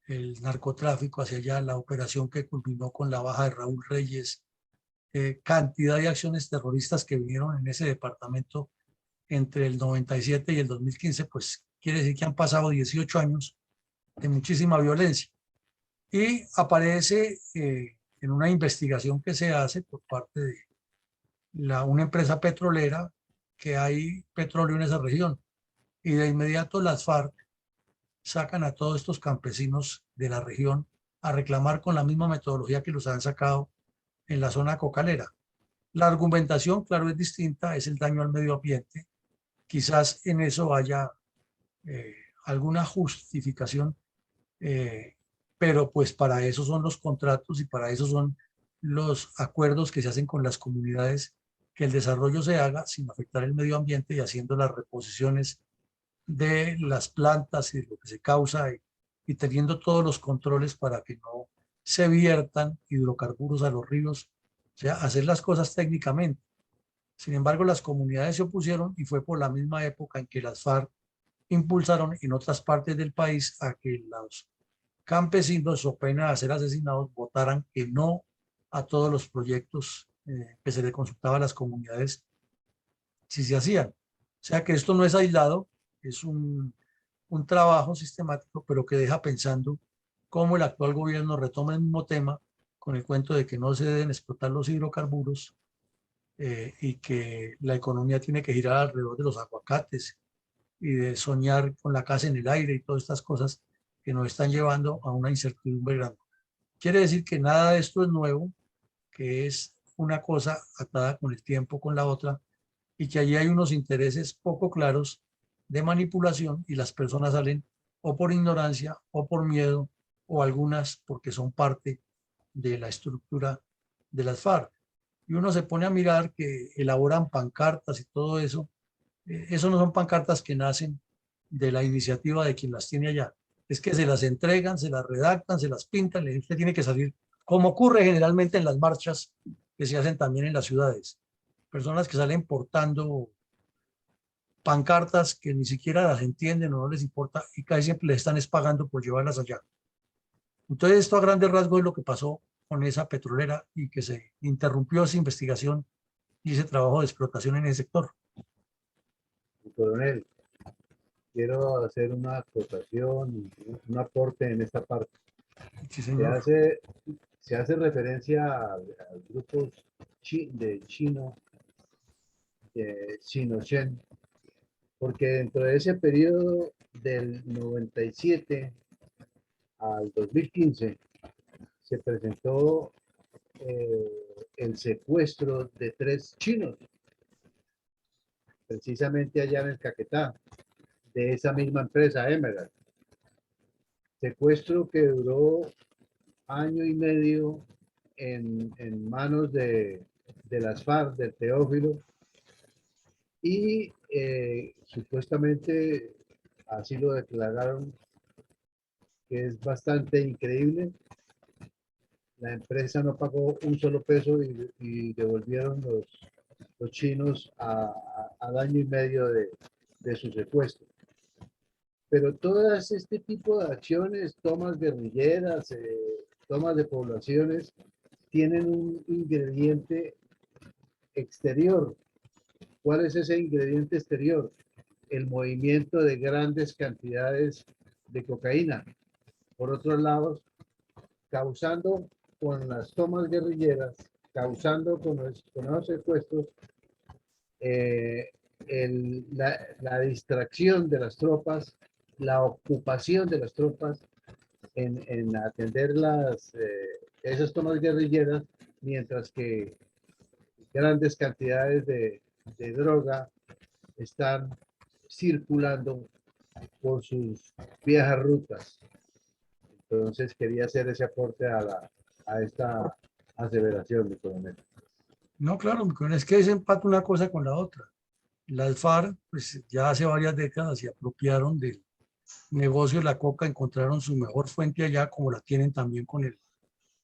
el narcotráfico hacia allá, la operación que culminó con la baja de Raúl Reyes, cantidad de acciones terroristas que vinieron en ese departamento entre el 97 y el 2015, pues quiere decir que han pasado 18 años de muchísima violencia. Y aparece en una investigación que se hace por parte de una empresa petrolera que hay petróleo en esa región. Y de inmediato las FARC sacan a todos estos campesinos de la región a reclamar con la misma metodología que los han sacado en la zona cocalera. La argumentación, claro, es distinta, es el daño al medio ambiente. Quizás en eso haya alguna justificación, pero pues para eso son los contratos y para eso son los acuerdos que se hacen con las comunidades, que el desarrollo se haga sin afectar el medio ambiente y haciendo las reposiciones de las plantas y de lo que se causa y teniendo todos los controles para que no se viertan hidrocarburos a los ríos, o sea, hacer las cosas técnicamente. Sin embargo, las comunidades se opusieron y fue por la misma época en que las FARC impulsaron en otras partes del país a que los campesinos, so pena de ser asesinados, votaran que no a todos los proyectos que se le consultaba a las comunidades si se hacían. O sea que esto no es aislado, es un trabajo sistemático, pero que deja pensando cómo el actual gobierno retoma el mismo tema con el cuento de que no se deben explotar los hidrocarburos y que la economía tiene que girar alrededor de los aguacates y de soñar con la casa en el aire y todas estas cosas que nos están llevando a una incertidumbre grande. Quiere decir que nada de esto es nuevo, que es una cosa atada con el tiempo con la otra y que allí hay unos intereses poco claros de manipulación y las personas salen o por ignorancia o por miedo o algunas porque son parte de la estructura de las FARC. Y uno se pone a mirar que elaboran pancartas y todo eso. Eso no son pancartas que nacen de la iniciativa de quien las tiene allá. Es que se las entregan, se las redactan, se las pintan, usted tiene que salir, como ocurre generalmente en las marchas que se hacen también en las ciudades. Personas que salen portando pancartas que ni siquiera las entienden o no les importa y casi siempre les están pagando por llevarlas allá. Entonces esto a grandes rasgos es lo que pasó con esa petrolera y que se interrumpió esa investigación y ese trabajo de explotación en ese sector. Coronel, quiero hacer una acotación, un aporte en esta parte. Sí, Se señor. hace, se hace referencia al grupo de chino, de Sinocen, porque dentro de ese periodo del 97 al 2015 se presentó el secuestro de 3 chinos, precisamente allá en el Caquetá, de esa misma empresa Emerald. Secuestro que duró año y medio en manos de las FARC, del Teófilo, y supuestamente así lo declararon, que es bastante increíble. La empresa no pagó un solo peso y devolvieron los chinos al año y medio de su secuestro. Pero todas este tipo de acciones, tomas guerrilleras, tomas de poblaciones, tienen un ingrediente exterior. ¿Cuál es ese ingrediente exterior? El movimiento de grandes cantidades de cocaína. Por otro lado, causando con las tomas guerrilleras, causando con los secuestros, la distracción de las tropas, la ocupación de las tropas en atender esas tomas guerrilleras, mientras que grandes cantidades de droga están circulando por sus viejas rutas. Entonces quería hacer ese aporte a esta aseveración, mi coronel. No, claro, es que se empata una cosa con la otra. Las FARC, pues ya hace varias décadas se apropiaron del negocio de la coca, encontraron su mejor fuente allá, como la tienen también con el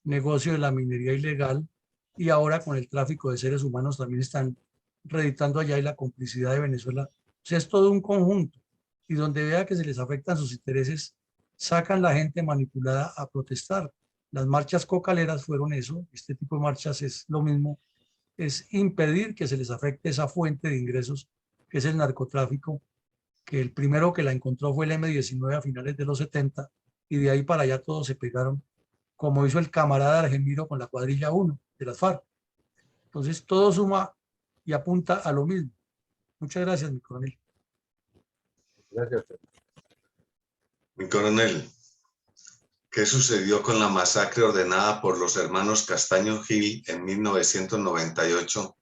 negocio de la minería ilegal, y ahora con el tráfico de seres humanos también están reeditando allá, y la complicidad de Venezuela. O sea, es todo un conjunto, y donde vea que se les afectan sus intereses, sacan la gente manipulada a protestar. Las marchas cocaleras fueron eso, este tipo de marchas es lo mismo, es impedir que se les afecte esa fuente de ingresos que es el narcotráfico, que el primero que la encontró fue el M-19 a finales de los 70, y de ahí para allá todos se pegaron, como hizo el camarada Argemiro con la cuadrilla 1 de las FARC. Entonces todo suma y apunta a lo mismo. Muchas gracias, mi coronel. Gracias. Mi coronel, ¿qué sucedió con la masacre ordenada por los hermanos Castaño Gil en 1998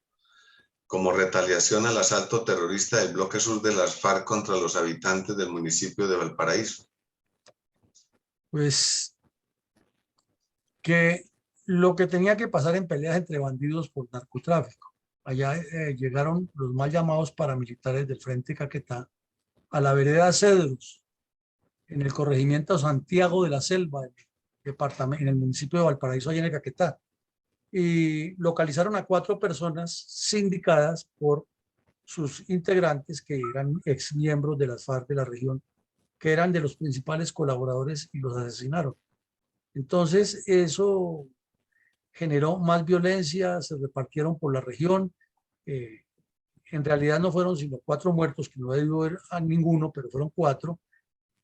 como retaliación al asalto terrorista del bloque sur de las FARC contra los habitantes del municipio de Valparaíso? Pues que lo que tenía que pasar en peleas entre bandidos por narcotráfico. Allá llegaron los mal llamados paramilitares del Frente Caquetá a la vereda Cedros, en el corregimiento Santiago de la Selva, en el municipio de Valparaíso, allá en el Caquetá, y localizaron a 4 personas sindicadas por sus integrantes, que eran ex miembros de las FARC de la región, que eran de los principales colaboradores, y los asesinaron. Entonces eso generó más violencia, se repartieron por la región. eh, en realidad no fueron sino 4 muertos, que no debió haber a ninguno, pero fueron 4.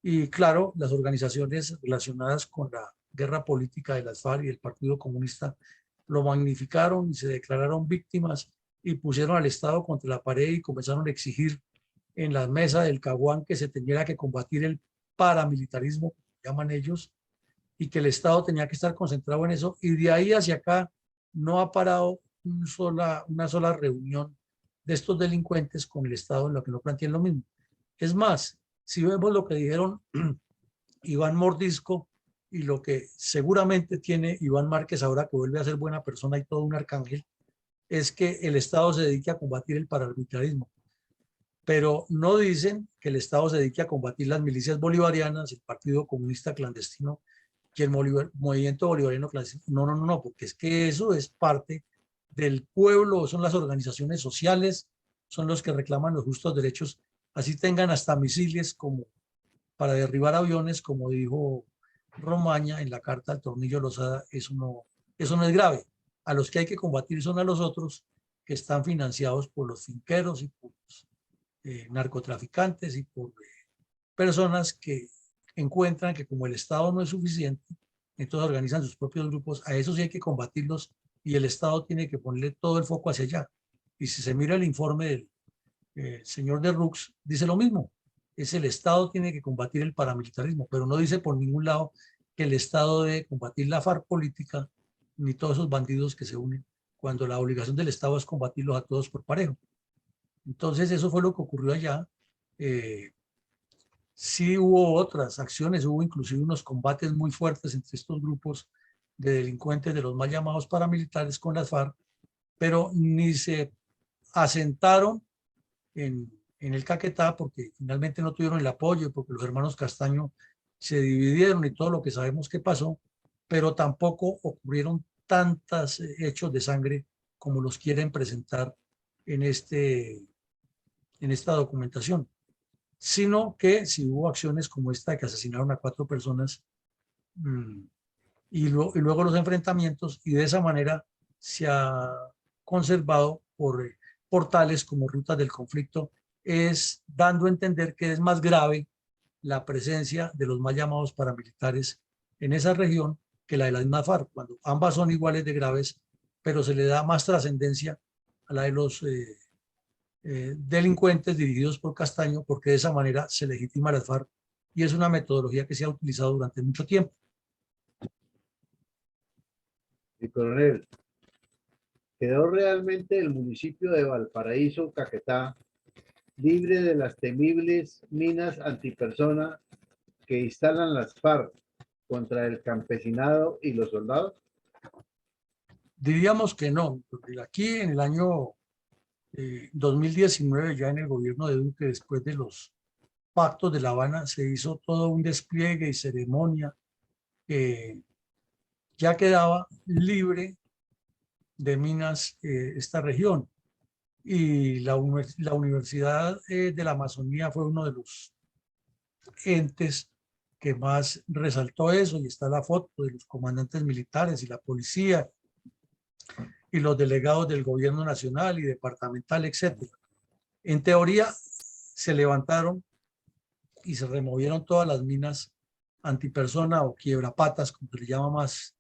Y claro, las organizaciones relacionadas con la guerra política de las FARC y el Partido Comunista lo magnificaron y se declararon víctimas, y pusieron al Estado contra la pared y comenzaron a exigir en la mesa del Caguán que se tenía que combatir el paramilitarismo, como llaman ellos, y que el Estado tenía que estar concentrado en eso. Y de ahí hacia acá no ha parado una sola reunión de estos delincuentes con el Estado en lo que no plantean lo mismo. Es más, si vemos lo que dijeron Iván Mordisco y lo que seguramente tiene Iván Márquez ahora que vuelve a ser buena persona y todo un arcángel, es que el Estado se dedique a combatir el paramilitarismo. Pero no dicen que el Estado se dedique a combatir las milicias bolivarianas, el Partido Comunista Clandestino y el Movimiento Bolivariano Clandestino. No, porque es que eso es parte del pueblo, son las organizaciones sociales, son los que reclaman los justos derechos, así tengan hasta misiles como para derribar aviones, como dijo Romaña en la carta al Tornillo Lozada. Eso no es grave. A los que hay que combatir son a los otros, que están financiados por los finqueros y por los narcotraficantes y por personas que encuentran que como el Estado no es suficiente, entonces organizan sus propios grupos. A esos sí hay que combatirlos, y el Estado tiene que ponerle todo el foco hacia allá. Y si se mira el informe del señor de Rux, dice lo mismo. Es el Estado tiene que combatir el paramilitarismo, pero no dice por ningún lado que el Estado debe combatir la FARC política ni todos esos bandidos que se unen, cuando la obligación del Estado es combatirlos a todos por parejo. Entonces eso fue lo que ocurrió allá. Sí hubo otras acciones, hubo inclusive unos combates muy fuertes entre estos grupos de delincuentes de los mal llamados paramilitares con las FARC, pero ni se asentaron en el Caquetá, porque finalmente no tuvieron el apoyo, porque los hermanos Castaño se dividieron y todo lo que sabemos que pasó, pero tampoco ocurrieron tantos hechos de sangre como los quieren presentar en esta documentación, sino que si hubo acciones como esta de que asesinaron a 4 personas, y luego los enfrentamientos, y de esa manera se ha conservado por portales como Rutas del Conflicto, es dando a entender que es más grave la presencia de los mal llamados paramilitares en esa región que la de la misma FARC, cuando ambas son iguales de graves, pero se le da más trascendencia a la de los delincuentes dirigidos por Castaño, porque de esa manera se legitima las FARC, y es una metodología que se ha utilizado durante mucho tiempo. Mi coronel, ¿quedó realmente el municipio de Valparaíso, Caquetá, libre de las temibles minas antipersona que instalan las FARC contra el campesinado y los soldados? Diríamos que no, porque aquí en el año 2019, ya en el gobierno de Duque, después de los pactos de La Habana, se hizo todo un despliegue y ceremonia que ya quedaba libre de minas esta región. Y la Universidad de la Amazonía fue uno de los entes que más resaltó eso, y está la foto de los comandantes militares y la policía y los delegados del gobierno nacional y departamental, etcétera. En teoría, se levantaron y se removieron todas las minas antipersona o quiebrapatas, como se le llama más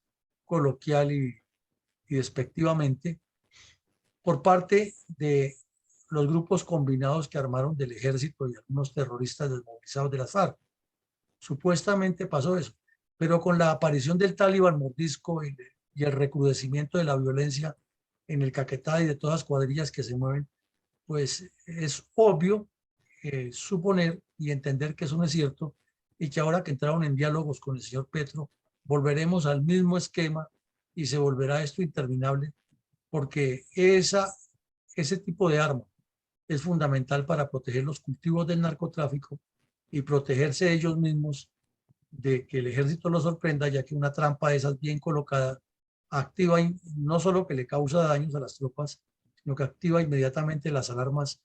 coloquial y despectivamente, por parte de los grupos combinados que armaron del ejército y algunos terroristas desmovilizados de las FARC. Supuestamente pasó eso, pero con la aparición del talibán mordisco y el recrudecimiento de la violencia en el Caquetá y de todas las cuadrillas que se mueven, pues es obvio suponer y entender que eso no es cierto, y que ahora que entraron en diálogos con el señor Petro, volveremos al mismo esquema y se volverá esto interminable, porque ese tipo de arma es fundamental para proteger los cultivos del narcotráfico y protegerse ellos mismos de que el ejército los sorprenda, ya que una trampa de esas bien colocada activa no solo que le causa daños a las tropas, sino que activa inmediatamente las alarmas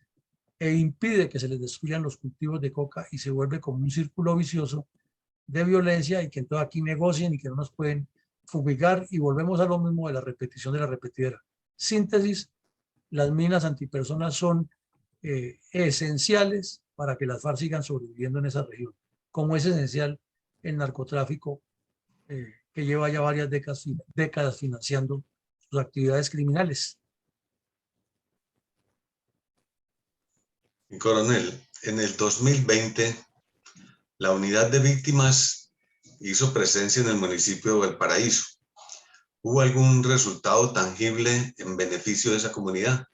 e impide que se les destruyan los cultivos de coca, y se vuelve como un círculo vicioso de violencia, y que entonces aquí negocien y que no nos pueden fumigar, y volvemos a lo mismo de la repetición de la repetidera. Síntesis: las minas antipersonas son esenciales para que las FARC sigan sobreviviendo en esa región, como es esencial el narcotráfico que lleva ya varias décadas financiando sus actividades criminales. Coronel, en el 2020, la unidad de víctimas hizo presencia en el municipio de Valparaíso. ¿Hubo algún resultado tangible en beneficio de esa comunidad?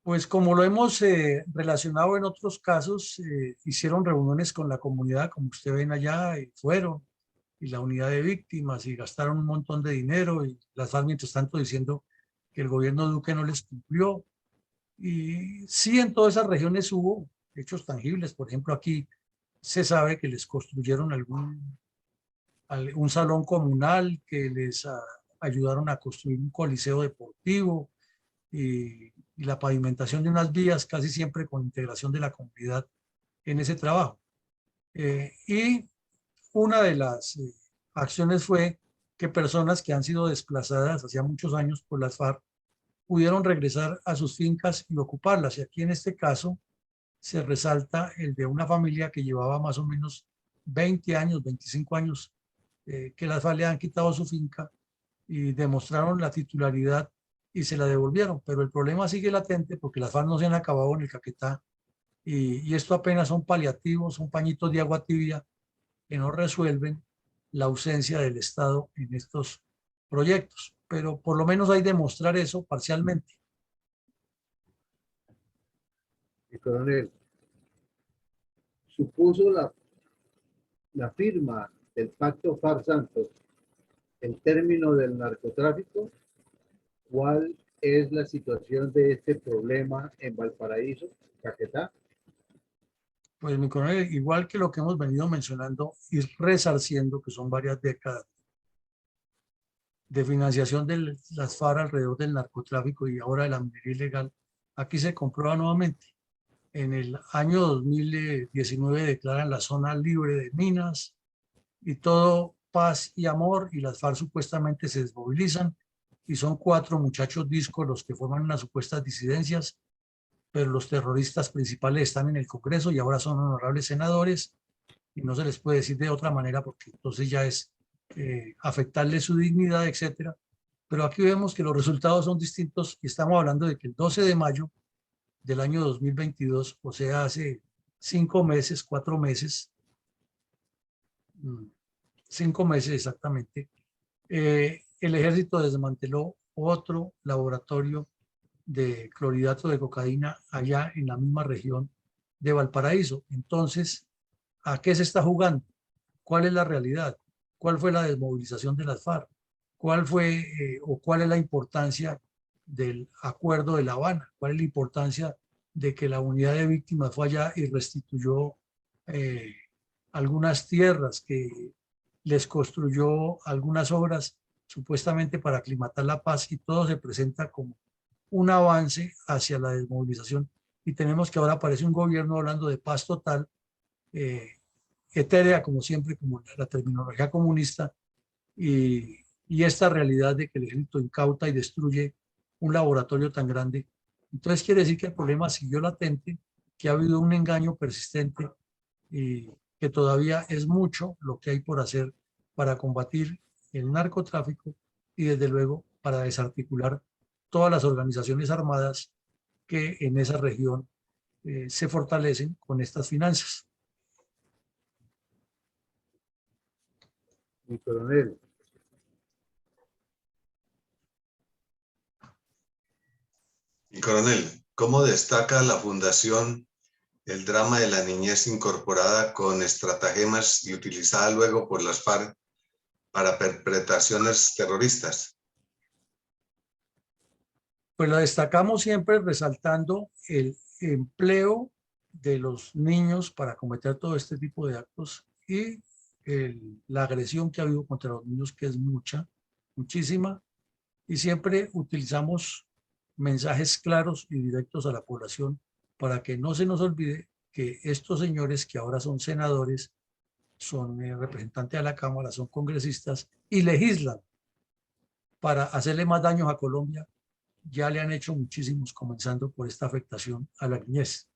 Pues como lo hemos relacionado en otros casos, hicieron reuniones con la comunidad, como usted ven allá, y fueron, y la unidad de víctimas, y gastaron un montón de dinero, y las FARC mientras tanto diciendo que el gobierno Duque no les cumplió. Y sí, en todas esas regiones hubo hechos tangibles. Por ejemplo, aquí se sabe que les construyeron un salón comunal, que les ayudaron a construir un coliseo deportivo, y la pavimentación de unas vías, casi siempre con integración de la comunidad en ese trabajo. Y una de las acciones fue que personas que han sido desplazadas hacía muchos años por las FARC pudieron regresar a sus fincas y ocuparlas. Y aquí en este caso se resalta el de una familia que llevaba más o menos 20 años, 25 años, que las FARC le han quitado su finca y demostraron la titularidad y se la devolvieron. Pero el problema sigue latente porque las FARC no se han acabado en el Caquetá, y esto apenas son paliativos, son pañitos de agua tibia que no resuelven la ausencia del Estado en estos proyectos. Pero por lo menos hay que demostrar eso parcialmente. Coronel, supuso la firma del Pacto FARC-Santos el término del narcotráfico. ¿Cuál es la situación de este problema en Valparaíso, Caquetá? Pues mi coronel, igual que lo que hemos venido mencionando y resarciendo, que son varias décadas de financiación de las FARC alrededor del narcotráfico y ahora de la minería ilegal, aquí se comprueba nuevamente. En el año 2019 declaran la zona libre de minas y todo paz y amor, y las FARC supuestamente se desmovilizan, y son 4 muchachos discos los que forman unas supuestas disidencias, pero los terroristas principales están en el Congreso y ahora son honorables senadores, y no se les puede decir de otra manera porque entonces ya es afectarle su dignidad, etcétera. Pero aquí vemos que los resultados son distintos, y estamos hablando de que el 12 de mayo del año 2022, o sea, hace 5 meses, 4 meses, 5 meses exactamente, el ejército desmanteló otro laboratorio de clorhidrato de cocaína allá en la misma región de Valparaíso. Entonces, ¿a qué se está jugando? ¿Cuál es la realidad? ¿Cuál fue la desmovilización de las FARC? ¿cuál fue o cuál es la importancia del acuerdo de La Habana? ¿Cuál es la importancia de que la unidad de víctimas fue allá y restituyó algunas tierras, que les construyó algunas obras supuestamente para aclimatar la paz, y todo se presenta como un avance hacia la desmovilización? Y tenemos que ahora aparece un gobierno hablando de paz total, eh, etérea como siempre, como la terminología comunista, y esta realidad de que el ejército incauta y destruye un laboratorio tan grande. Entonces quiere decir que el problema siguió latente, que ha habido un engaño persistente y que todavía es mucho lo que hay por hacer para combatir el narcotráfico y desde luego para desarticular todas las organizaciones armadas que en esa región se fortalecen con estas finanzas. Mi coronel, Y coronel, ¿cómo destaca la Fundación el drama de la niñez incorporada con estratagemas y utilizada luego por las FARC para perpetraciones terroristas? Pues lo destacamos siempre resaltando el empleo de los niños para cometer todo este tipo de actos y la agresión que ha habido contra los niños, que es mucha, muchísima, y siempre utilizamos mensajes claros y directos a la población para que no se nos olvide que estos señores que ahora son senadores, son representantes de la Cámara, son congresistas y legislan para hacerle más daños a Colombia. Ya le han hecho muchísimos, comenzando por esta afectación a la niñez.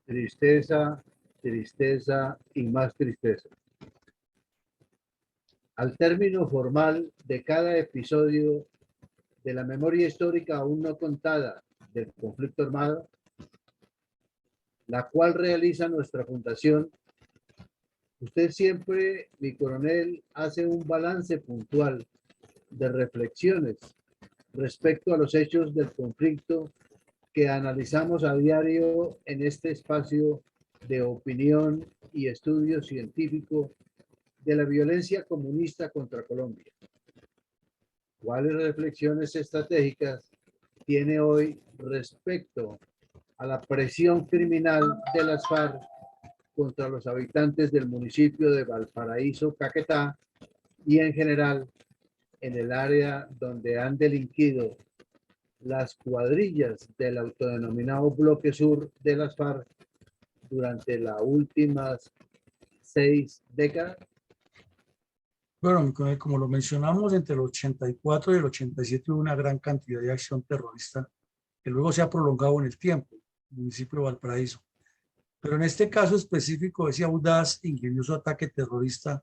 tristeza, tristeza y más tristeza. Al término formal de cada episodio de la memoria histórica aún no contada del conflicto armado, la cual realiza nuestra fundación, usted siempre, mi coronel, hace un balance puntual de reflexiones respecto a los hechos del conflicto que analizamos a diario en este espacio de opinión y estudio científico de la violencia comunista contra Colombia. ¿Cuáles reflexiones estratégicas tiene hoy respecto a la presión criminal de las FARC contra los habitantes del municipio de Valparaíso, Caquetá, y en general en el área donde han delinquido las cuadrillas del autodenominado Bloque Sur de las FARC durante las últimas 6 décadas? Bueno, como lo mencionamos, entre el 84 y el 87 hubo una gran cantidad de acción terrorista que luego se ha prolongado en el tiempo, el municipio de Valparaíso. Pero en este caso específico, ese audaz, ingenioso ataque terrorista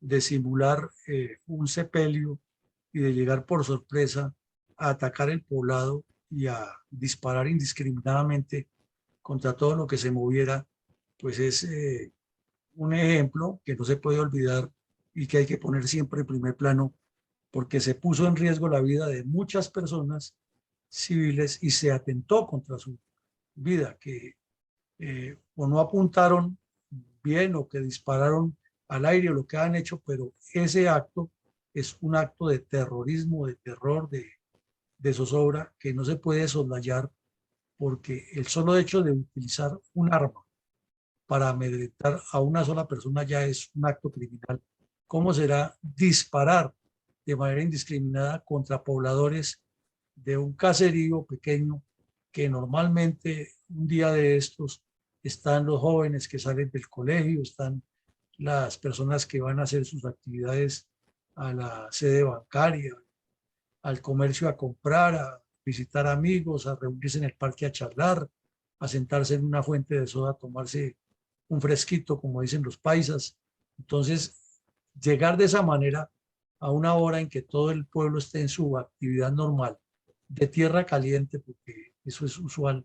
de simular un sepelio y de llegar por sorpresa a atacar el poblado y a disparar indiscriminadamente contra todo lo que se moviera, pues es un ejemplo que no se puede olvidar y que hay que poner siempre en primer plano, porque se puso en riesgo la vida de muchas personas civiles y se atentó contra su vida, que o no apuntaron bien o que dispararon al aire o lo que han hecho, pero ese acto es un acto de terrorismo, de terror, de zozobra, que no se puede soslayar, porque el solo hecho de utilizar un arma para amedrentar a una sola persona ya es un acto criminal. ¿Cómo será disparar de manera indiscriminada contra pobladores de un caserío pequeño que normalmente un día de estos están los jóvenes que salen del colegio, están las personas que van a hacer sus actividades a la sede bancaria, al comercio a comprar, a visitar amigos, a reunirse en el parque a charlar, a sentarse en una fuente de soda a tomarse un fresquito, como dicen los paisas. Entonces, llegar de esa manera a una hora en que todo el pueblo esté en su actividad normal, de tierra caliente, porque eso es usual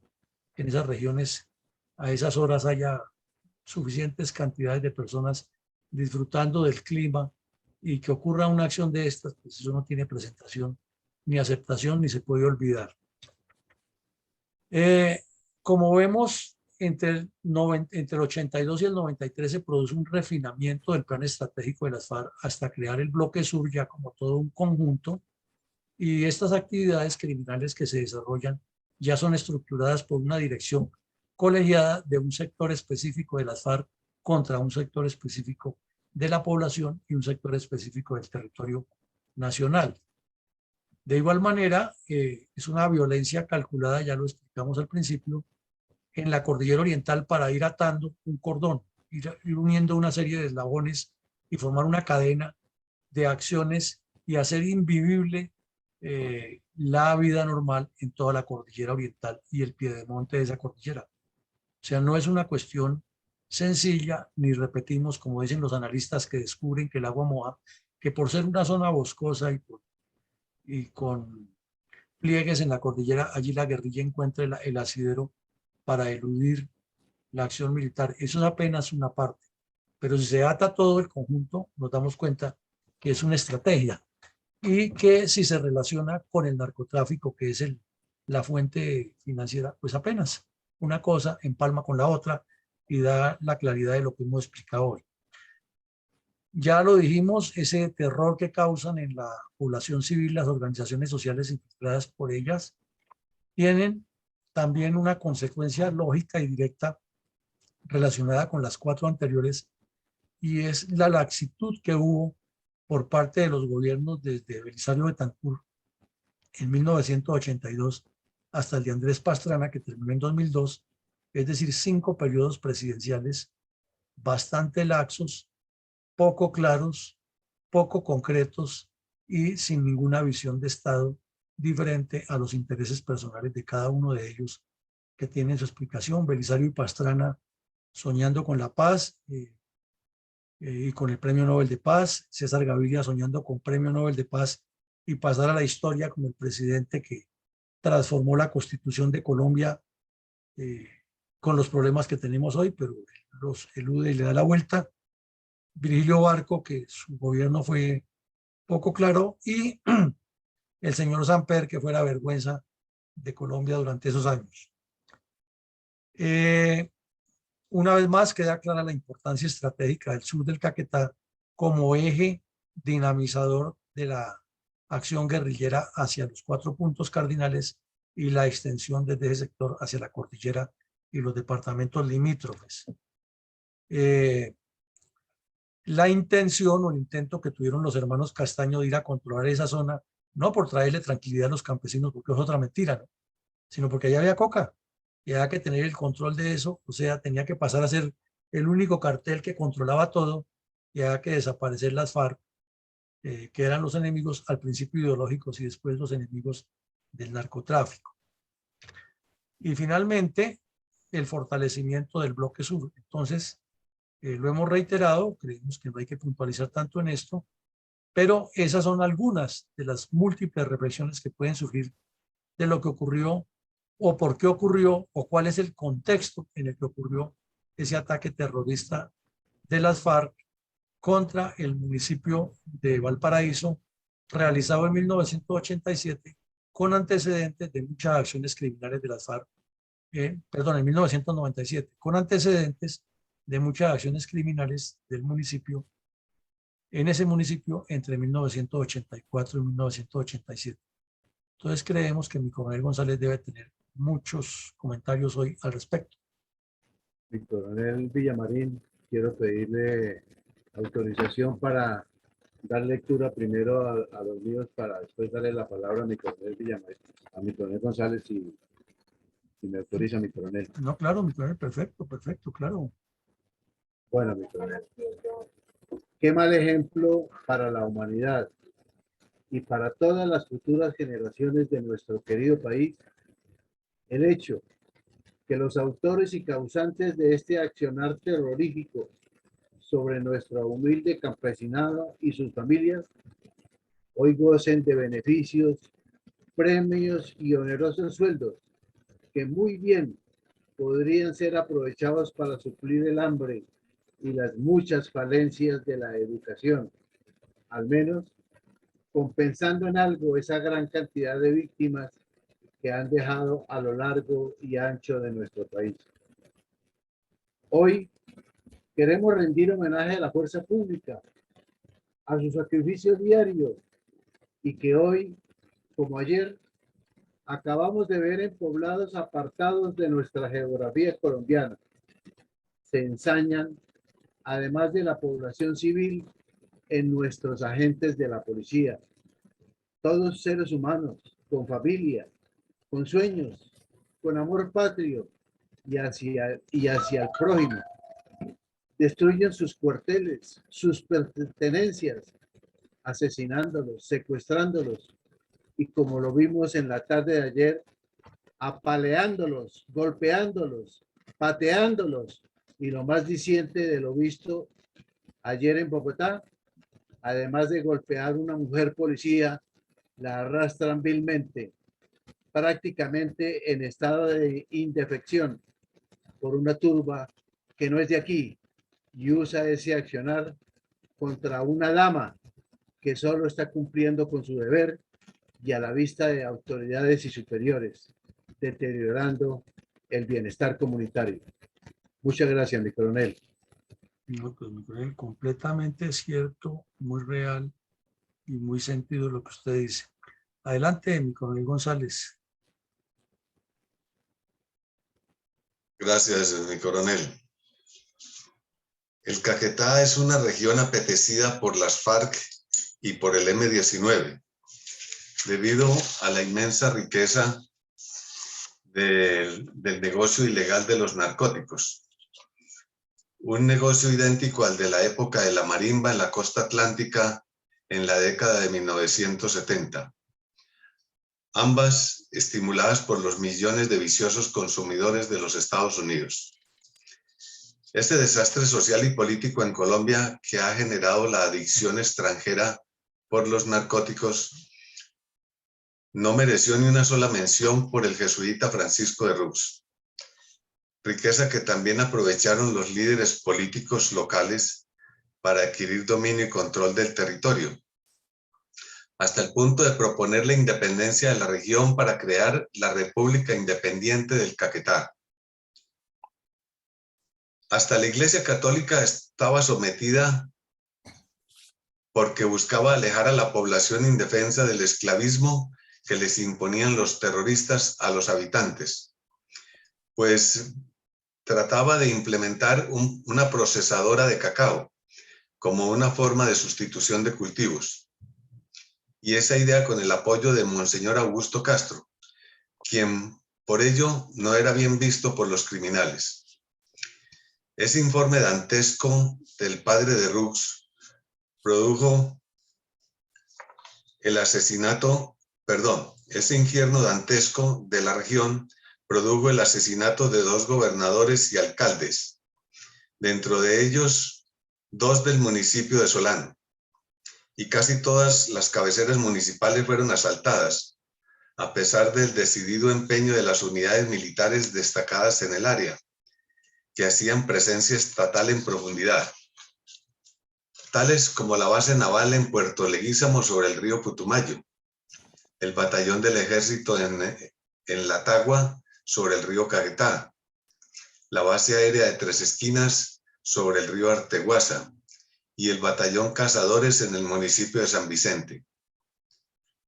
en esas regiones, a esas horas haya suficientes cantidades de personas disfrutando del clima y que ocurra una acción de estas, pues eso no tiene presentación ni aceptación ni se puede olvidar. Como vemos, entre el 82 y el 93 se produce un refinamiento del plan estratégico de las FARC hasta crear el bloque sur ya como todo un conjunto, y estas actividades criminales que se desarrollan ya son estructuradas por una dirección colegiada de un sector específico de las FARC contra un sector específico de la población y un sector específico del territorio nacional. De igual manera, es una violencia calculada, ya lo explicamos al principio, en la cordillera oriental para ir atando un cordón, ir uniendo una serie de eslabones y formar una cadena de acciones y hacer invivible la vida normal en toda la cordillera oriental y el piedemonte de esa cordillera. O sea, no es una cuestión sencilla, ni repetimos, como dicen los analistas que descubren que el agua moja, que por ser una zona boscosa y con pliegues en la cordillera, allí la guerrilla encuentra el asidero para eludir la acción militar. Eso es apenas una parte, pero si se ata todo el conjunto, nos damos cuenta que es una estrategia y que si se relaciona con el narcotráfico, que es la fuente financiera, pues apenas una cosa empalma con la otra y da la claridad de lo que hemos explicado hoy. Ya lo dijimos, ese terror que causan en la población civil las organizaciones sociales infiltradas por ellas tienen también una consecuencia lógica y directa relacionada con las cuatro anteriores, y es la laxitud que hubo por parte de los gobiernos desde Belisario Betancur en 1982 hasta el de Andrés Pastrana, que terminó en 2002, es decir, 5 periodos presidenciales bastante laxos, poco claros, poco concretos y sin ninguna visión de Estado diferente a los intereses personales de cada uno de ellos, que tienen su explicación. Belisario y Pastrana soñando con la paz y con el Premio Nobel de Paz, César Gaviria soñando con Premio Nobel de Paz y pasar a la historia como el presidente que transformó la Constitución de Colombia con los problemas que tenemos hoy, pero los elude y le da la vuelta. Virgilio Barco, que su gobierno fue poco claro, y el señor Samper, que fue la vergüenza de Colombia durante esos años. Una vez más queda clara la importancia estratégica del sur del Caquetá como eje dinamizador de la acción guerrillera hacia los 4 puntos cardinales y la extensión desde ese sector hacia la cordillera y los departamentos limítrofes. La intención o el intento que tuvieron los hermanos Castaño de ir a controlar esa zona, no por traerle tranquilidad a los campesinos, porque es otra mentira, ¿no?, sino porque allá había coca y había que tener el control de eso, o sea, tenía que pasar a ser el único cartel que controlaba todo y había que desaparecer las FARC, que eran los enemigos al principio ideológicos y después los enemigos del narcotráfico. Y finalmente, el fortalecimiento del bloque sur. Entonces, lo hemos reiterado, creemos que no hay que puntualizar tanto en esto, pero esas son algunas de las múltiples reflexiones que pueden surgir de lo que ocurrió o por qué ocurrió o cuál es el contexto en el que ocurrió ese ataque terrorista de las FARC contra el municipio de Valparaíso, realizado en 1987 con antecedentes de muchas acciones criminales de las FARC, en 1997, con antecedentes de muchas acciones criminales del municipio, en ese municipio entre 1984 y 1987. Entonces creemos que mi coronel González debe tener muchos comentarios hoy al respecto. Mi coronel Villamarín, quiero pedirle autorización para dar lectura primero a los míos para después darle la palabra a mi coronel Villamaestre, a mi coronel González, si me autoriza mi coronel. No, claro, mi coronel, perfecto, perfecto, claro. Bueno, mi coronel. Qué mal ejemplo para la humanidad y para todas las futuras generaciones de nuestro querido país el hecho que los autores y causantes de este accionar terrorífico sobre nuestro humilde campesinado y sus familias hoy gocen de beneficios, premios y onerosos sueldos que muy bien podrían ser aprovechados para suplir el hambre y las muchas falencias de la educación, al menos compensando en algo esa gran cantidad de víctimas que han dejado a lo largo y ancho de nuestro país. Hoy queremos rendir homenaje a la fuerza pública, a su sacrificio diario y que hoy, como ayer, acabamos de ver en poblados apartados de nuestra geografía colombiana. Se ensañan, además de la población civil, en nuestros agentes de la policía. Todos seres humanos, con familia, con sueños, con amor patrio y hacia el prójimo. Destruyen sus cuarteles, sus pertenencias, asesinándolos, secuestrándolos y, como lo vimos en la tarde de ayer, apaleándolos, golpeándolos, pateándolos y lo más diciente de lo visto ayer en Bogotá, además de golpear a una mujer policía, la arrastran vilmente, prácticamente en estado de indefección por una turba que no es de aquí y usa ese accionar contra una dama que solo está cumpliendo con su deber y a la vista de autoridades y superiores, deteriorando el bienestar comunitario. Muchas gracias, mi coronel. No, pues mi coronel, completamente cierto, muy real y muy sentido lo que usted dice. Adelante, mi coronel González. Gracias, mi coronel. El Caquetá es una región apetecida por las FARC y por el M-19, debido a la inmensa riqueza del negocio ilegal de los narcóticos. Un negocio idéntico al de la época de la marimba en la costa atlántica en la década de 1970. Ambas estimuladas por los millones de viciosos consumidores de los Estados Unidos. Este desastre social y político en Colombia que ha generado la adicción extranjera por los narcóticos no mereció ni una sola mención por el jesuita Francisco de Rux. Riqueza que también aprovecharon los líderes políticos locales para adquirir dominio y control del territorio, hasta el punto de proponer la independencia de la región para crear la República Independiente del Caquetá. Hasta la Iglesia Católica estaba sometida porque buscaba alejar a la población indefensa del esclavismo que les imponían los terroristas a los habitantes, pues trataba de implementar una procesadora de cacao como una forma de sustitución de cultivos. Y esa idea con el apoyo de Monseñor Augusto Castro, quien por ello no era bien visto por los criminales. Ese informe dantesco del padre de Rux produjo el asesinato, ese infierno dantesco de la región produjo el asesinato de 2 gobernadores y alcaldes, dentro de ellos 2 del municipio de Solano, y casi todas las cabeceras municipales fueron asaltadas, a pesar del decidido empeño de las unidades militares destacadas en el área, que hacían presencia estatal en profundidad, tales como la base naval en Puerto Leguízamo sobre el río Putumayo, el batallón del ejército en La Tagua sobre el río Caquetá, la base aérea de Tres Esquinas sobre el río Arteguasa y el batallón Cazadores en el municipio de San Vicente.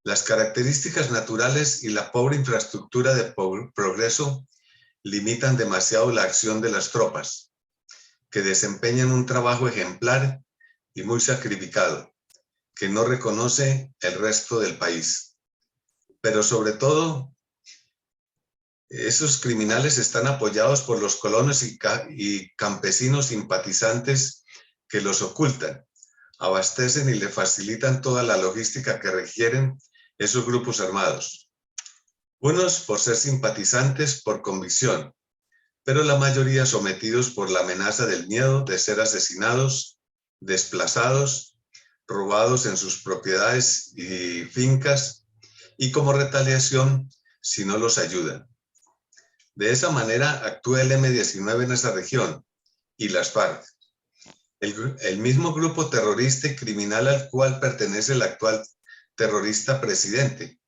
Las características naturales y la pobre infraestructura de progreso limitan demasiado la acción de las tropas, que desempeñan un trabajo ejemplar y muy sacrificado, que no reconoce el resto del país. Pero sobre todo, esos criminales están apoyados por los colonos y campesinos simpatizantes que los ocultan, abastecen y le facilitan toda la logística que requieren esos grupos armados. Unos por ser simpatizantes por convicción, pero la mayoría sometidos por la amenaza del miedo de ser asesinados, desplazados, robados en sus propiedades y fincas, y como retaliación si no los ayudan. De esa manera actúa el M-19 en esa región y las FARC, el mismo grupo terrorista y criminal al cual pertenece el actual terrorista presidente,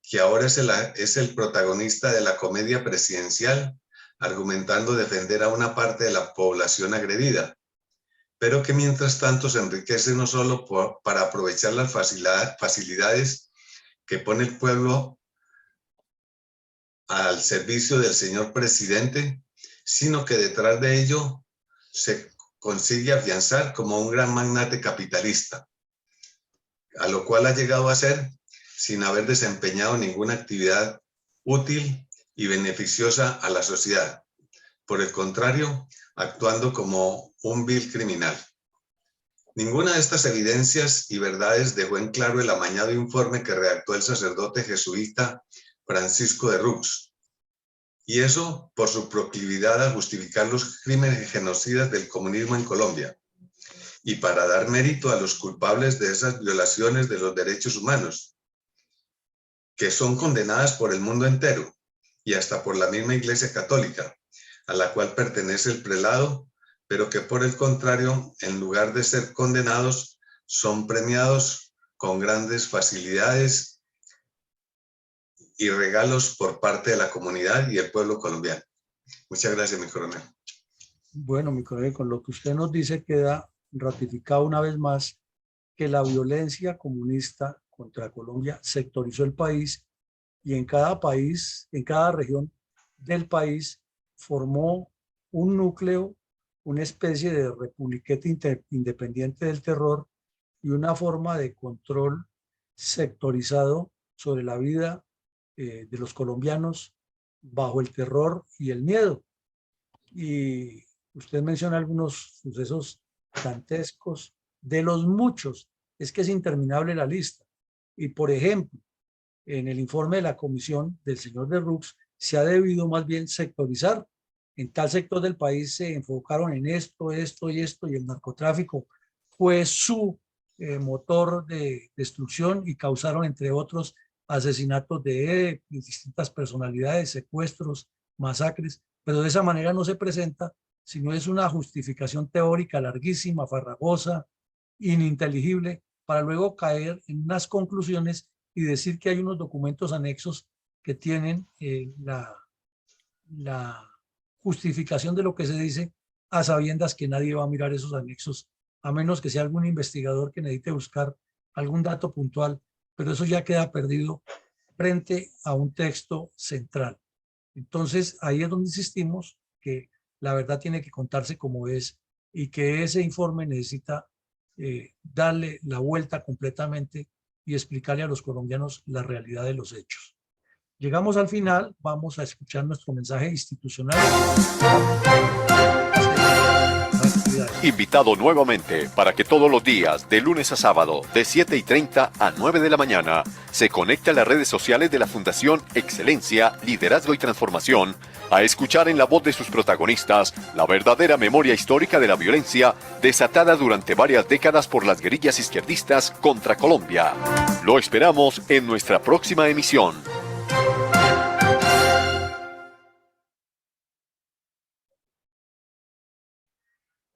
que ahora es el protagonista de la comedia presidencial, argumentando defender a una parte de la población agredida, pero que mientras tanto se enriquece no solo para aprovechar las facilidades que pone el pueblo al servicio del señor presidente, sino que detrás de ello se consigue afianzar como un gran magnate capitalista, a lo cual ha llegado a ser sin haber desempeñado ninguna actividad útil y beneficiosa a la sociedad. Por el contrario, actuando como un vil criminal. Ninguna de estas evidencias y verdades dejó en claro el amañado informe que redactó el sacerdote jesuita Francisco de Rux, y eso por su proclividad a justificar los crímenes genocidas del comunismo en Colombia, y para dar mérito a los culpables de esas violaciones de los derechos humanos, que son condenadas por el mundo entero y hasta por la misma Iglesia Católica, a la cual pertenece el prelado, pero que por el contrario, en lugar de ser condenados, son premiados con grandes facilidades y regalos por parte de la comunidad y el pueblo colombiano. Muchas gracias, mi coronel. Bueno, mi coronel, con lo que usted nos dice queda ratificado una vez más que la violencia comunista contra Colombia sectorizó el país y en cada país, en cada región del país, formó un núcleo, una especie de republiqueta independiente del terror y una forma de control sectorizado sobre la vida de los colombianos bajo el terror y el miedo. Y usted menciona algunos sucesos dantescos, de los muchos, es que es interminable la lista. Y por ejemplo, en el informe de la comisión del señor de Rux, se ha debido más bien sectorizar. En tal sector del país se enfocaron en esto, esto y esto, y el narcotráfico fue su motor de destrucción y causaron, entre otros, asesinatos de distintas personalidades, secuestros, masacres, pero de esa manera no se presenta, sino es una justificación teórica larguísima, farragosa, ininteligible, para luego caer en unas conclusiones y decir que hay unos documentos anexos que tienen la justificación de lo que se dice, a sabiendas que nadie va a mirar esos anexos, a menos que sea algún investigador que necesite buscar algún dato puntual, pero eso ya queda perdido frente a un texto central. Entonces, ahí es donde insistimos que la verdad tiene que contarse como es y que ese informe necesita darle la vuelta completamente y explicarle a los colombianos la realidad de los hechos. Llegamos al final, vamos a escuchar nuestro mensaje institucional. Invitado nuevamente para que todos los días, de lunes a sábado, de 7:30 a 9 de la mañana, se conecte a las redes sociales de la Fundación Excelencia, Liderazgo y Transformación, a escuchar en la voz de sus protagonistas la verdadera memoria histórica de la violencia desatada durante varias décadas por las guerrillas izquierdistas contra Colombia. Lo esperamos en nuestra próxima emisión.